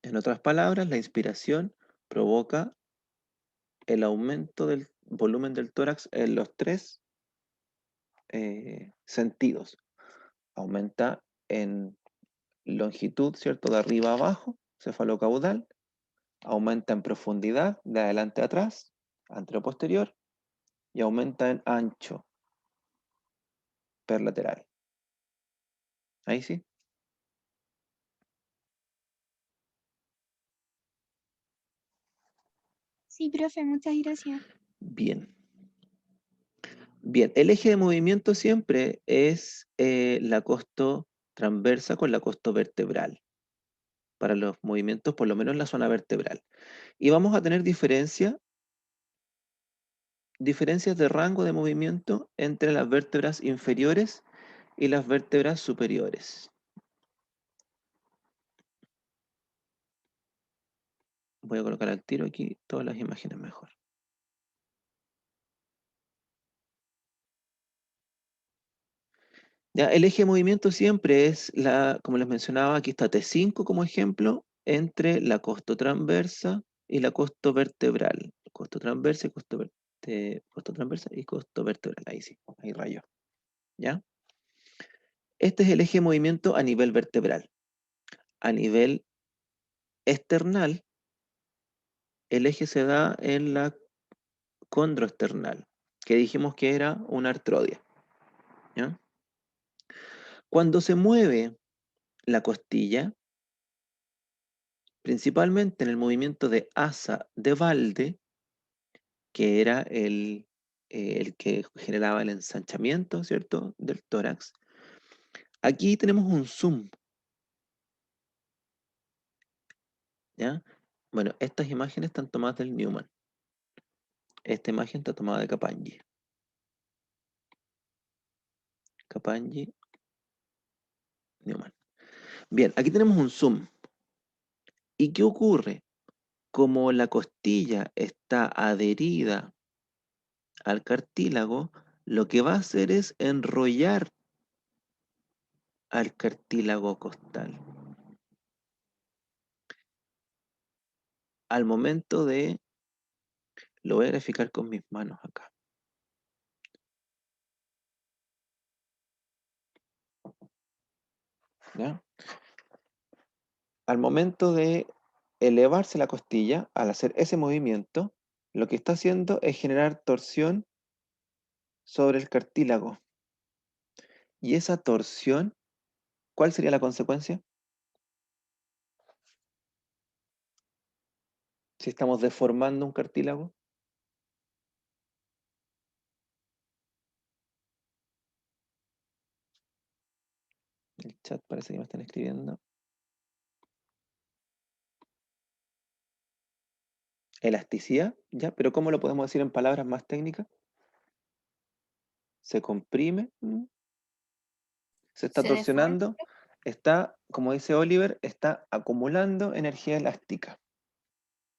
En otras palabras, la inspiración provoca el aumento del volumen del tórax en los tres sentidos. Aumenta en longitud, ¿cierto? De arriba a abajo, cefalocaudal. Aumenta en profundidad, de adelante a atrás, anteroposterior. Y aumenta en ancho, perlateral. Ahí sí. Sí, profe, muchas gracias. Bien. Bien, el eje de movimiento siempre es la costo transversa con la costo vertebral. Para los movimientos, por lo menos en la zona vertebral. Y vamos a tener diferencias de rango de movimiento entre las vértebras inferiores y las vértebras superiores. Voy a colocar al tiro aquí todas las imágenes mejor. Ya, el eje de movimiento siempre es, como les mencionaba, aquí está T5 como ejemplo, entre la costo transversa y la costo vertebral. Costo transversa y costo transversa y costo vertebral. Ahí sí, ahí rayo. ¿Ya? Este es el eje de movimiento a nivel vertebral. A nivel external, el eje se da en la condroesternal, que dijimos que era una artrodia. ¿Ya? Cuando se mueve la costilla, principalmente en el movimiento de asa de Walde, que era el que generaba el ensanchamiento, ¿cierto?, del tórax. Aquí tenemos un zoom. ¿Ya? Bueno, estas imágenes están tomadas del Newman. Esta imagen está tomada de Capanghi. Capanghi, Newman. Bien, aquí tenemos un zoom. ¿Y qué ocurre? Como la costilla está adherida al cartílago, lo que va a hacer es enrollar al cartílago costal. Al momento de, lo voy a graficar con mis manos acá. ¿Ya? Al momento de elevarse la costilla, al hacer ese movimiento, lo que está haciendo es generar torsión sobre el cartílago. Y esa torsión, ¿cuál sería la consecuencia? Si estamos deformando un cartílago. El chat parece que me están escribiendo. Elasticidad, ¿ya? Pero ¿cómo lo podemos decir en palabras más técnicas? Se comprime, se está Se deforma. torsionando, está, como dice Oliver, está acumulando energía elástica.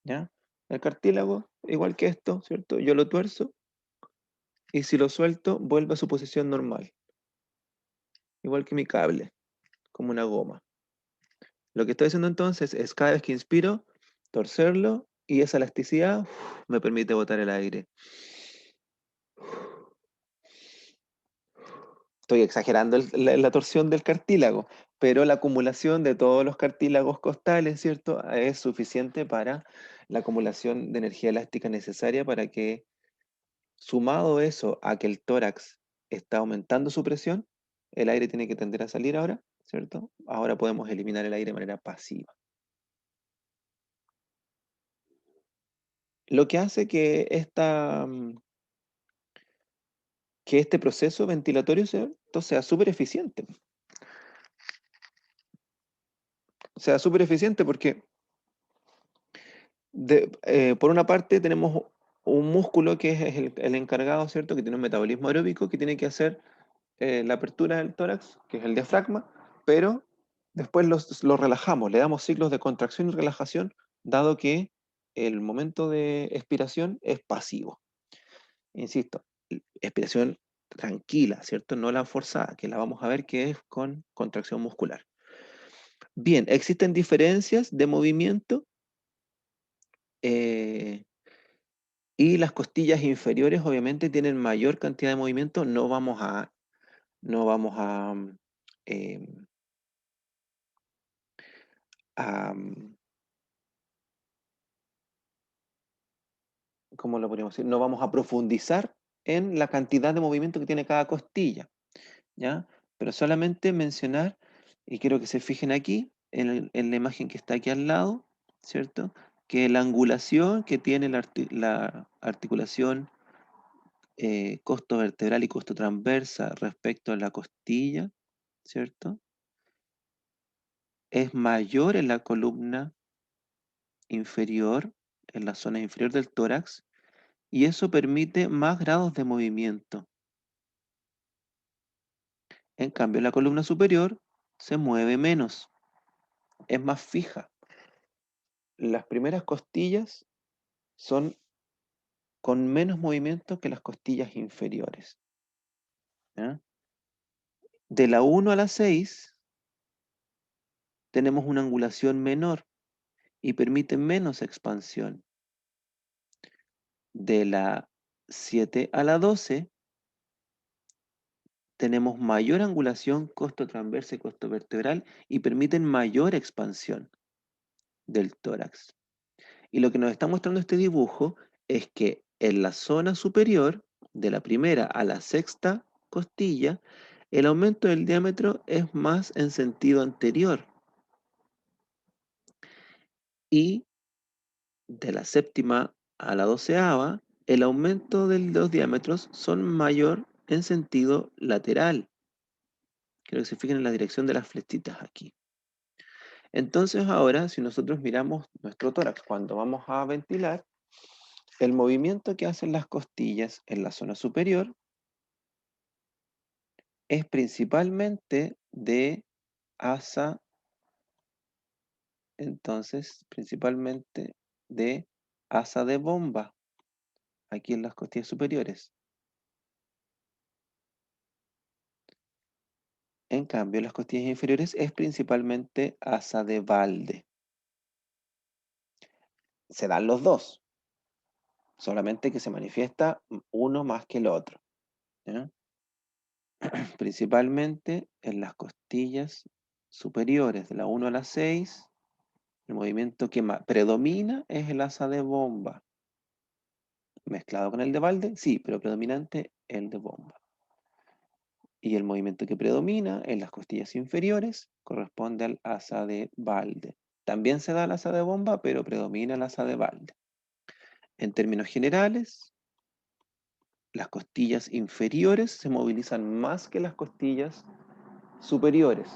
¿Ya? El cartílago, igual que esto, ¿cierto? Yo lo tuerzo y si lo suelto, vuelve a su posición normal. Igual que mi cable, como una goma. Lo que estoy haciendo entonces es cada vez que inspiro, torcerlo y esa elasticidad me permite botar el aire. Estoy exagerando la torsión del cartílago, pero la acumulación de todos los cartílagos costales, ¿cierto? Es suficiente para la acumulación de energía elástica necesaria para que, sumado eso a que el tórax está aumentando su presión, el aire tiene que tender a salir ahora, ¿cierto? Ahora podemos eliminar el aire de manera pasiva. Lo que hace que este proceso ventilatorio sea súper eficiente. Sea súper eficiente porque por una parte tenemos un músculo que es el encargado, ¿cierto? Que tiene un metabolismo aeróbico que tiene que hacer la apertura del tórax, que es el diafragma, pero después lo relajamos, le damos ciclos de contracción y relajación, dado que el momento de expiración es pasivo. Insisto, Expiración tranquila, ¿cierto? No la forzada, que la vamos a ver que es con contracción muscular. Bien, existen diferencias de movimiento y las costillas inferiores obviamente tienen mayor cantidad de movimiento. No vamos a eh, a, ¿cómo lo podríamos decir? No vamos a profundizar en la cantidad de movimiento que tiene cada costilla, ¿ya? Pero solamente mencionar, y quiero que se fijen aquí, en la imagen que está aquí al lado, ¿cierto? Que la angulación que tiene la articulación costo vertebral y costo transversa respecto a la costilla, ¿cierto? Es mayor en la columna inferior, en la zona inferior del tórax, y eso permite más grados de movimiento. En cambio, la columna superior se mueve menos, es más fija. Las primeras costillas son con menos movimiento que las costillas inferiores, ¿ya? De la 1 a la 6 tenemos una angulación menor y permite menos expansión. De la 7 a la 12 tenemos mayor angulación, costo transverso y costo vertebral y permiten mayor expansión del tórax. Y lo que nos está mostrando este dibujo es que en la zona superior, de la primera a la sexta costilla, el aumento del diámetro es más en sentido anterior. Y de la séptima a la 12ª, el aumento de los diámetros son mayor en sentido lateral. Quiero que se fijen en la dirección de las flechitas aquí. Entonces ahora, si nosotros miramos nuestro tórax cuando vamos a ventilar, el movimiento que hacen las costillas en la zona superior es principalmente de asa, entonces, principalmente de asa de bomba, aquí en las costillas superiores. En cambio, en las costillas inferiores es principalmente asa de balde. Se dan los dos, solamente que se manifiesta uno más que el otro, ¿ya? Principalmente en las costillas superiores, de la 1 a la 6, el movimiento que predomina es el asa de bomba. Mezclado con el de balde, sí, pero predominante el de bomba. Y el movimiento que predomina en las costillas inferiores corresponde al asa de balde. También se da el asa de bomba, pero predomina el asa de balde. En términos generales, las costillas inferiores se movilizan más que las costillas superiores.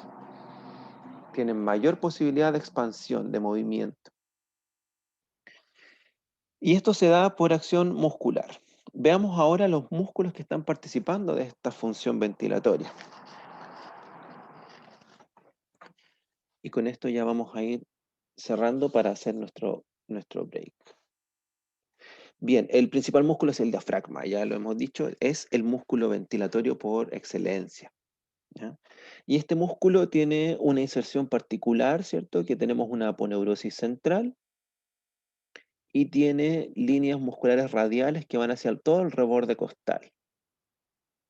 Tienen mayor posibilidad de expansión, de movimiento. Y esto se da por acción muscular. Veamos ahora los músculos que están participando de esta función ventilatoria. Y con esto ya vamos a ir cerrando para hacer nuestro break. Bien, el principal músculo es el diafragma, ya lo hemos dicho, es el músculo ventilatorio por excelencia, ¿ya? Y este músculo tiene una inserción particular, ¿cierto? Que tenemos una aponeurosis central y tiene líneas musculares radiales que van hacia todo el reborde costal,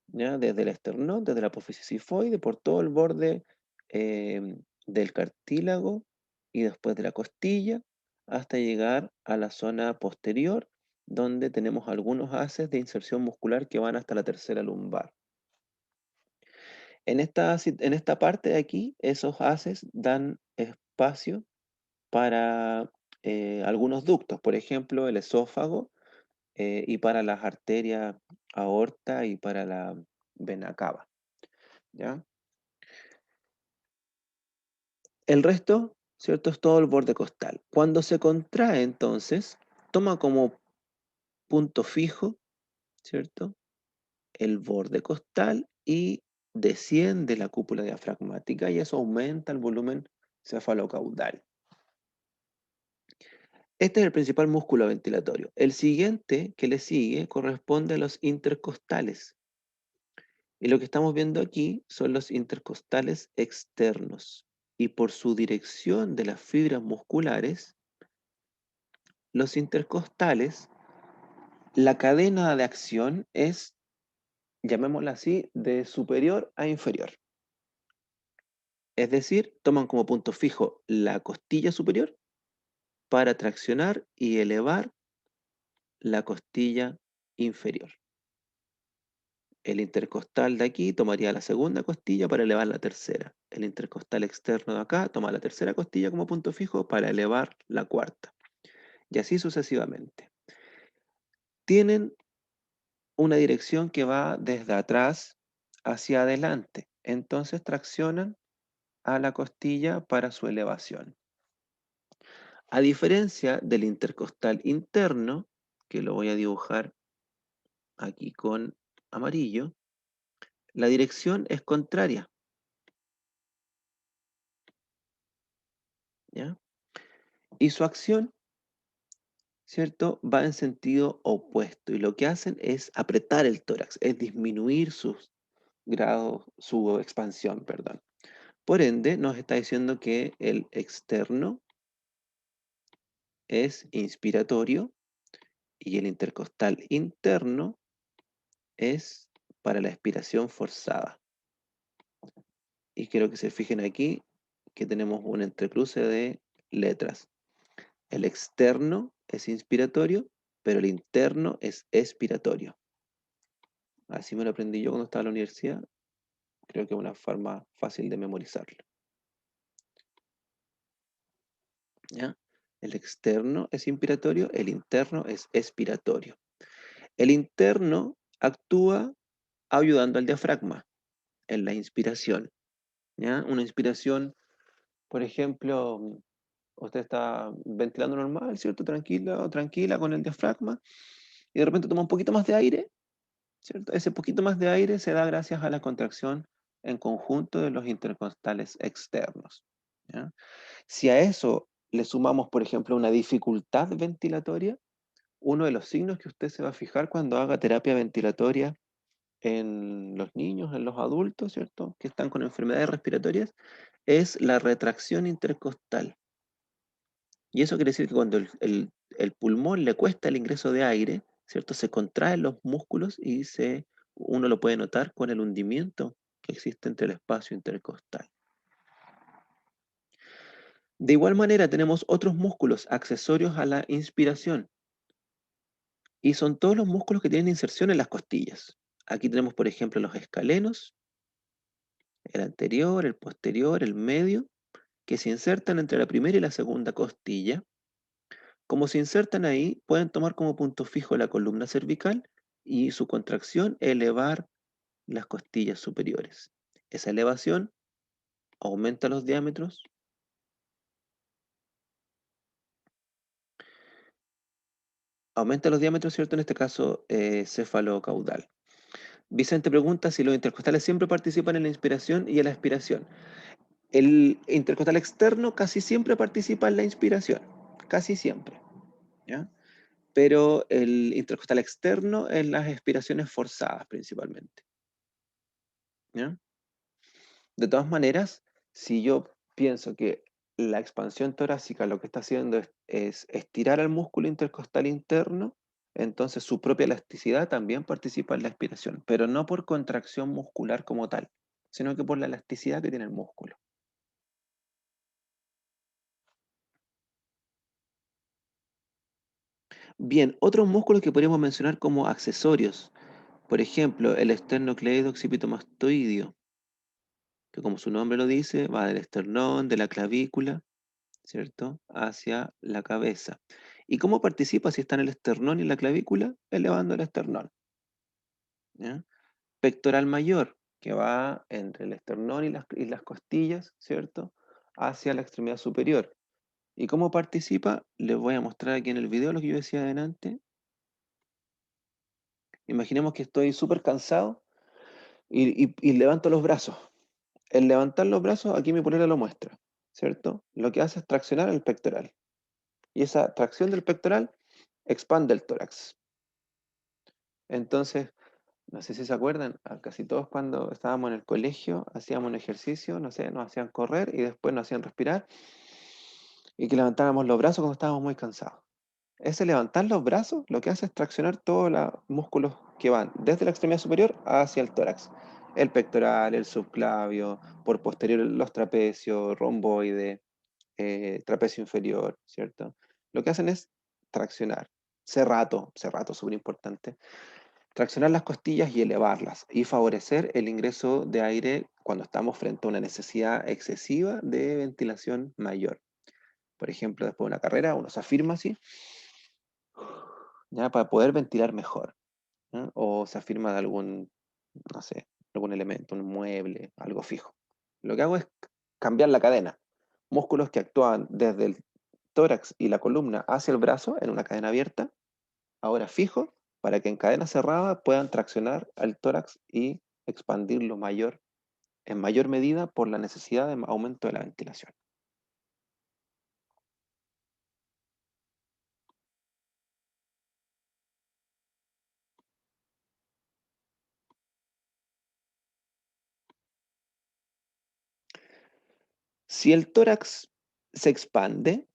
¿ya? Desde el esternón, desde la apófisis sifoide, por todo el borde del cartílago y después de la costilla, hasta llegar a la zona posterior, donde tenemos algunos haces de inserción muscular que van hasta la tercera lumbar. En esta parte de aquí, esos haces dan espacio para algunos ductos, por ejemplo, el esófago, y para las arterias aorta y para la vena cava, ¿ya? El resto, ¿cierto? Es todo el borde costal. Cuando se contrae, entonces, toma como punto fijo, ¿cierto? El borde costal y desciende la cúpula diafragmática y eso aumenta el volumen cefalocaudal. Este es el principal músculo ventilatorio. El siguiente que le sigue corresponde a los intercostales. Y lo que estamos viendo aquí son los intercostales externos. Y por su dirección de las fibras musculares, los intercostales, la cadena de acción es, llamémosla así, de superior a inferior. Es decir, toman como punto fijo la costilla superior para traccionar y elevar la costilla inferior. El intercostal de aquí tomaría la segunda costilla para elevar la tercera. El intercostal externo de acá toma la tercera costilla como punto fijo para elevar la cuarta. Y así sucesivamente. Tienen una dirección que va desde atrás hacia adelante. Entonces traccionan a la costilla para su elevación. A diferencia del intercostal interno, que lo voy a dibujar aquí con amarillo, la dirección es contraria. ¿Ya? Y su acción, ¿cierto?, va en sentido opuesto. Y lo que hacen es apretar el tórax, es disminuir sus grados, su expansión, perdón. Por ende, nos está diciendo que el externo es inspiratorio y el intercostal interno es para la expiración forzada. Y quiero que se fijen aquí que tenemos un entrecruce de letras. El externo es inspiratorio, pero el interno es expiratorio. Así me lo aprendí yo cuando estaba en la universidad. Creo que es una forma fácil de memorizarlo. ¿Ya? El externo es inspiratorio, el interno es expiratorio. El interno actúa ayudando al diafragma en la inspiración. ¿Ya? Una inspiración, por ejemplo, usted está ventilando normal, ¿cierto? Tranquila o tranquila con el diafragma, y de repente toma un poquito más de aire, ¿cierto? Ese poquito más de aire se da gracias a la contracción en conjunto de los intercostales externos. ¿Ya? Si a eso le sumamos, por ejemplo, una dificultad ventilatoria, uno de los signos que usted se va a fijar cuando haga terapia ventilatoria en los niños, en los adultos, ¿cierto?, que están con enfermedades respiratorias, es la retracción intercostal. Y eso quiere decir que cuando el pulmón le cuesta el ingreso de aire, ¿cierto?, se contraen los músculos y uno lo puede notar con el hundimiento que existe entre el espacio intercostal. De igual manera tenemos otros músculos accesorios a la inspiración, y son todos los músculos que tienen inserción en las costillas. Aquí tenemos, por ejemplo, los escalenos, el anterior, el posterior, el medio, que se insertan entre la primera y la segunda costilla. Como se insertan ahí, pueden tomar como punto fijo la columna cervical y su contracción elevar las costillas superiores. Esa elevación aumenta los diámetros, ¿cierto? En este caso, cefalocaudal. Vicente pregunta si los intercostales siempre participan en la inspiración y en la expiración. El intercostal externo casi siempre participa en la inspiración, casi siempre, ¿ya? Pero el intercostal externo en las expiraciones forzadas principalmente, ¿ya? De todas maneras, si yo pienso que la expansión torácica lo que está haciendo es estirar al músculo intercostal interno, entonces su propia elasticidad también participa en la expiración, pero no por contracción muscular como tal, sino que por la elasticidad que tiene el músculo. Bien, otros músculos que podríamos mencionar como accesorios, por ejemplo, el esternocleido occipitomastoideo, que como su nombre lo dice, va del esternón, de la clavícula, ¿cierto?, hacia la cabeza. ¿Y cómo participa si está en el esternón y en la clavícula? Elevando el esternón, ¿ya? Pectoral mayor, que va entre el esternón y las costillas, ¿cierto?, hacia la extremidad superior. ¿Y cómo participa? Les voy a mostrar aquí en el video lo que yo decía adelante. Imaginemos que estoy súper cansado y levanto los brazos. El levantar los brazos, aquí mi polera lo muestra, ¿cierto? Lo que hace es traccionar el pectoral. Y esa tracción del pectoral expande el tórax. Entonces, no sé si se acuerdan, casi todos cuando estábamos en el colegio hacíamos un ejercicio, no sé, nos hacían correr y después nos hacían respirar y que levantáramos los brazos cuando estábamos muy cansados. Ese levantar los brazos lo que hace es traccionar todos los músculos que van desde la extremidad superior hacia el tórax. El pectoral, el subclavio, por posterior los trapecios, romboide, trapecio inferior, ¿cierto? Lo que hacen es traccionar. Cerrato, súper importante. Traccionar las costillas y elevarlas y favorecer el ingreso de aire cuando estamos frente a una necesidad excesiva de ventilación mayor. Por ejemplo, después de una carrera, uno se afirma así, ya para poder ventilar mejor, ¿no? O se afirma de algún, no sé, algún elemento, un mueble, algo fijo. Lo que hago es cambiar la cadena. Músculos que actúan desde el tórax y la columna hacia el brazo en una cadena abierta, ahora fijo, para que en cadena cerrada puedan traccionar al tórax y expandirlo en mayor medida por la necesidad de aumento de la ventilación. Si el tórax se expande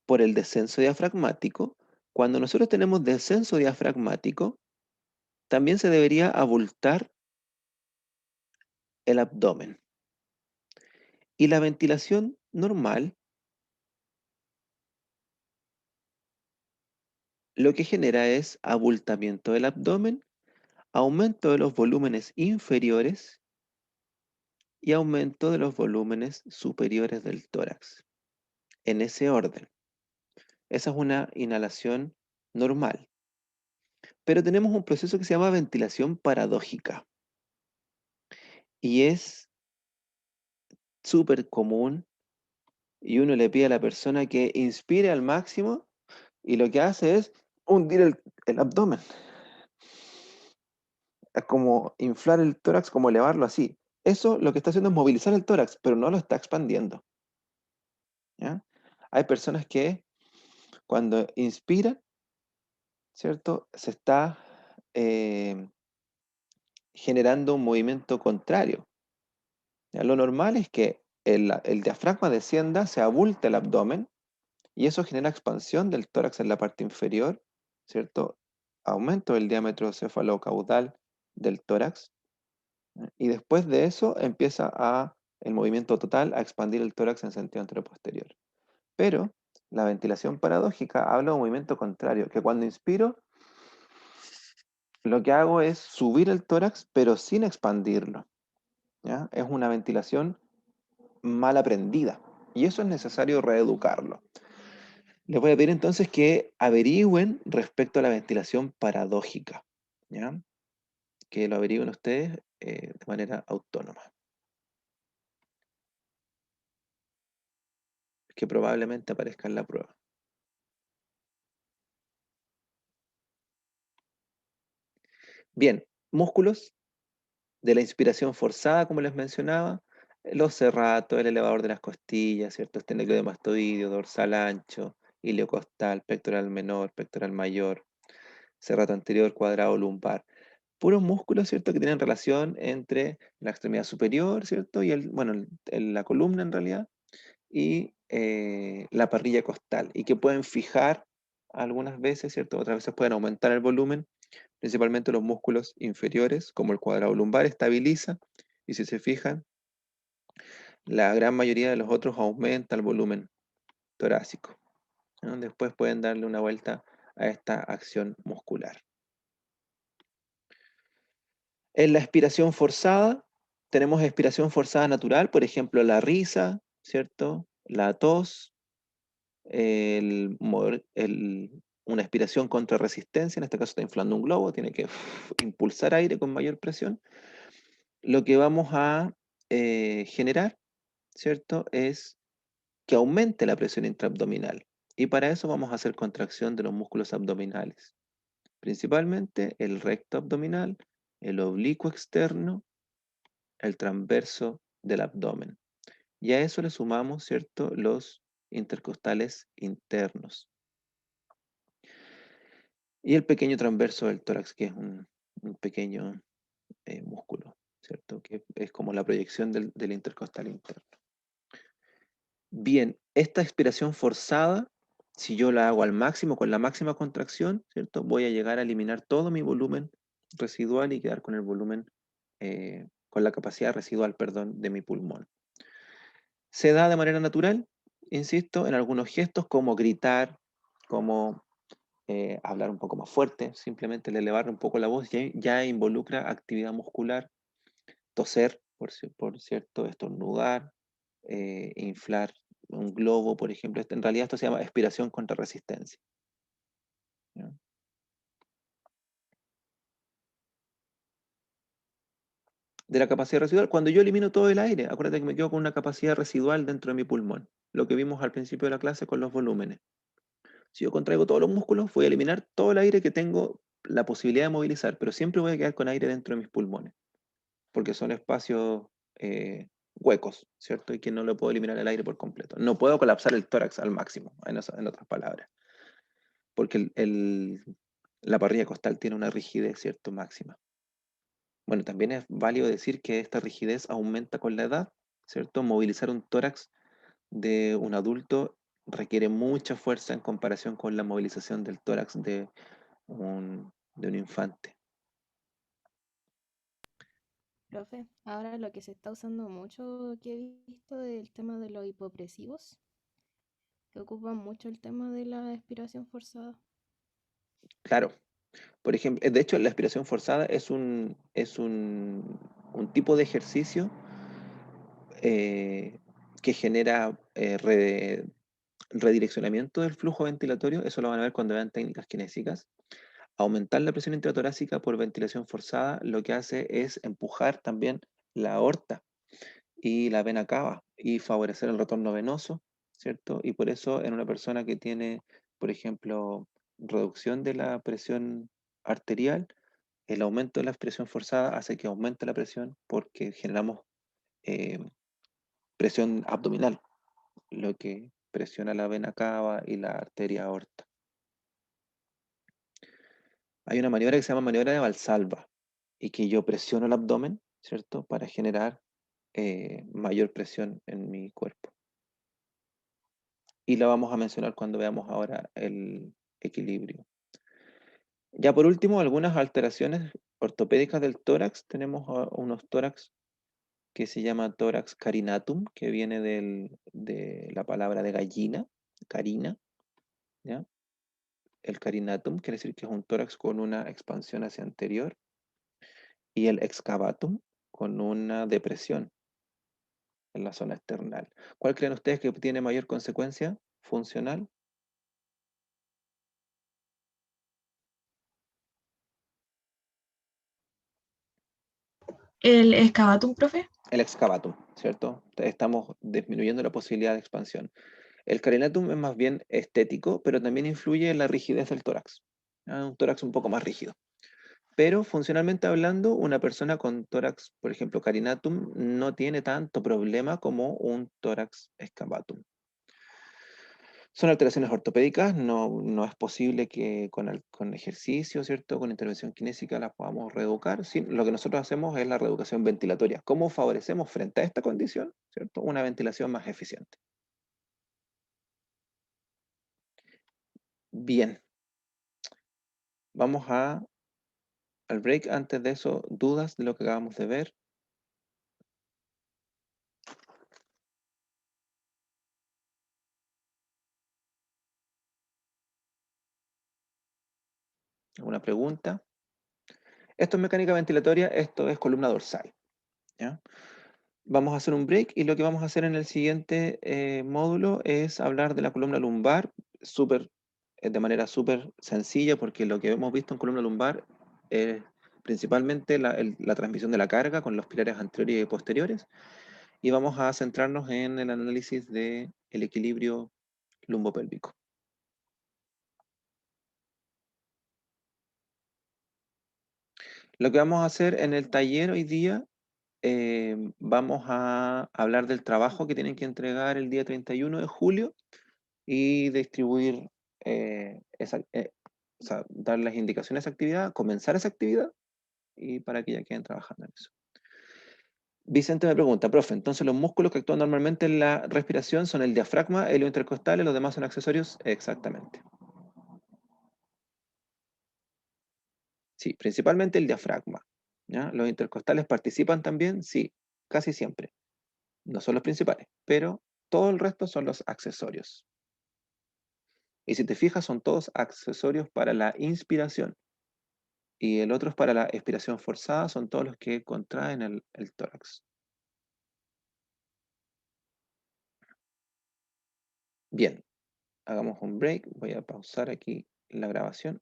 por el descenso diafragmático, cuando nosotros tenemos descenso diafragmático, también se debería abultar el abdomen. Y la ventilación normal lo que genera es abultamiento del abdomen, aumento de los volúmenes inferiores y aumento de los volúmenes superiores del tórax. En ese orden. Esa es una inhalación normal. Pero tenemos un proceso que se llama ventilación paradójica. Y es súper común y uno le pide a la persona que inspire al máximo y lo que hace es hundir el abdomen. Es como inflar el tórax, como elevarlo así. Eso lo que está haciendo es movilizar el tórax, pero no lo está expandiendo. ¿Ya? Hay personas que cuando inspiran, ¿cierto? Se está generando un movimiento contrario. ¿Ya? Lo normal es que el diafragma descienda, se abulte el abdomen y eso genera expansión del tórax en la parte inferior, ¿cierto? Aumento del diámetro cefalocaudal del tórax, ¿ya? Y después de eso empieza el movimiento total a expandir el tórax en sentido anteroposterior. Pero la ventilación paradójica habla de un movimiento contrario, que cuando inspiro, lo que hago es subir el tórax, pero sin expandirlo, ¿ya? Es una ventilación mal aprendida y eso es necesario reeducarlo. Les voy a pedir entonces que averigüen respecto a la ventilación paradójica, ¿ya? Que lo averigüen ustedes de manera autónoma. Que probablemente aparezca en la prueba. Bien, músculos de la inspiración forzada, como les mencionaba, los serratos, el elevador de las costillas, ¿cierto? Esternocleidomastoideo, dorsal ancho, iliocostal, pectoral menor, pectoral mayor, serrato anterior, cuadrado lumbar. Puros músculos, ¿cierto? Que tienen relación entre la extremidad superior, ¿cierto? Y la columna en realidad, y la parrilla costal, y que pueden fijar algunas veces, ¿cierto? Otras veces pueden aumentar el volumen, principalmente los músculos inferiores, como el cuadrado lumbar, estabiliza, y si se fijan, la gran mayoría de los otros aumenta el volumen torácico, ¿no? Después pueden darle una vuelta a esta acción muscular. En la expiración forzada, tenemos expiración forzada natural, por ejemplo, la risa, ¿cierto? La tos, una expiración contra resistencia, en este caso está inflando un globo, tiene que impulsar aire con mayor presión. Lo que vamos a generar, ¿cierto? Es que aumente la presión intraabdominal. Y para eso vamos a hacer contracción de los músculos abdominales, principalmente el recto abdominal, el oblicuo externo, el transverso del abdomen. Y a eso le sumamos, ¿cierto?, los intercostales internos. Y el pequeño transverso del tórax, que es un pequeño músculo, ¿cierto? Que es como la proyección del intercostal interno. Bien, esta expiración forzada, si yo la hago al máximo, con la máxima contracción, ¿cierto? Voy a llegar a eliminar todo mi volumen residual y quedar con el volumen, con la capacidad residual, perdón, de mi pulmón. Se da de manera natural, insisto, en algunos gestos como gritar, como hablar un poco más fuerte, simplemente el elevar un poco la voz ya involucra actividad muscular, toser, por cierto, estornudar, inflar un globo, por ejemplo. En realidad esto se llama expiración contra resistencia. ¿Ya? De la capacidad residual, cuando yo elimino todo el aire, acuérdate que me quedo con una capacidad residual dentro de mi pulmón, lo que vimos al principio de la clase con los volúmenes. Si yo contraigo todos los músculos, voy a eliminar todo el aire que tengo la posibilidad de movilizar, pero siempre voy a quedar con aire dentro de mis pulmones, porque son espacios huecos, ¿cierto? Y que no lo puedo eliminar el aire por completo. No puedo colapsar el tórax al máximo, en otras palabras, porque la parrilla costal tiene una rigidez, ¿cierto? Máxima. Bueno, también es válido decir que esta rigidez aumenta con la edad, ¿cierto? Movilizar un tórax de un adulto requiere mucha fuerza en comparación con la movilización del tórax de un infante. Profe, ahora lo que se está usando mucho que he visto es el tema de los hipopresivos, que ocupan mucho el tema de la expiración forzada. Claro, por ejemplo, de hecho la expiración forzada es un tipo de ejercicio que genera redireccionamiento del flujo ventilatorio, eso lo van a ver cuando vean técnicas kinésicas. Aumentar la presión intratorácica por ventilación forzada lo que hace es empujar también la aorta y la vena cava y favorecer el retorno venoso, ¿cierto? Y por eso en una persona que tiene, por ejemplo, reducción de la presión arterial, el aumento de la presión forzada hace que aumente la presión porque generamos eh, presión abdominal, lo que presiona la vena cava y la arteria aorta. Hay una maniobra que se llama maniobra de Valsalva y que yo presiono el abdomen, ¿cierto? Para generar mayor presión en mi cuerpo. Y la vamos a mencionar cuando veamos ahora el equilibrio. Ya por último, algunas alteraciones ortopédicas del tórax. Tenemos unos tórax que se llama tórax carinatum, que viene de la palabra de gallina, carina, ¿ya? El carinatum quiere decir que es un tórax con una expansión hacia anterior y el excavatum con una depresión en la zona external. ¿Cuál creen ustedes que tiene mayor consecuencia funcional? ¿El excavatum, profe? El excavatum, ¿cierto? Estamos disminuyendo la posibilidad de expansión. El carinatum es más bien estético, pero también influye en la rigidez del tórax. Un tórax un poco más rígido. Pero funcionalmente hablando, una persona con tórax, por ejemplo, carinatum, no tiene tanto problema como un tórax excavatum. Son alteraciones ortopédicas, no es posible que con ejercicio, ¿cierto? Con intervención kinésica las podamos reeducar. Sí, lo que nosotros hacemos es la reeducación ventilatoria. ¿Cómo favorecemos frente a esta condición, ¿cierto? Una ventilación más eficiente. Bien, vamos al break. Antes de eso, dudas de lo que acabamos de ver. ¿Alguna pregunta? Esto es mecánica ventilatoria, esto es columna dorsal, ¿ya? Vamos a hacer un break y lo que vamos a hacer en el siguiente módulo es hablar de la columna lumbar de manera súper sencilla, porque lo que hemos visto en columna lumbar es principalmente la transmisión de la carga con los pilares anteriores y posteriores, y vamos a centrarnos en el análisis del equilibrio lumbopélvico. Lo que vamos a hacer en el taller hoy día vamos a hablar del trabajo que tienen que entregar el día 31 de julio y distribuir, o sea, dar las indicaciones a esa actividad, comenzar esa actividad y para que ya queden trabajando en eso. Vicente me pregunta, profe, entonces los músculos que actúan normalmente en la respiración son el diafragma, el intercostal y los demás son accesorios. Exactamente. Sí, principalmente el diafragma. ¿Ya? ¿Los intercostales participan también? Sí, casi siempre. No son los principales, pero todo el resto son los accesorios. Y si te fijas, son todos accesorios para la inspiración. Y el otro es para la expiración forzada, son todos los que contraen el tórax. Bien, hagamos un break. Voy a pausar aquí la grabación.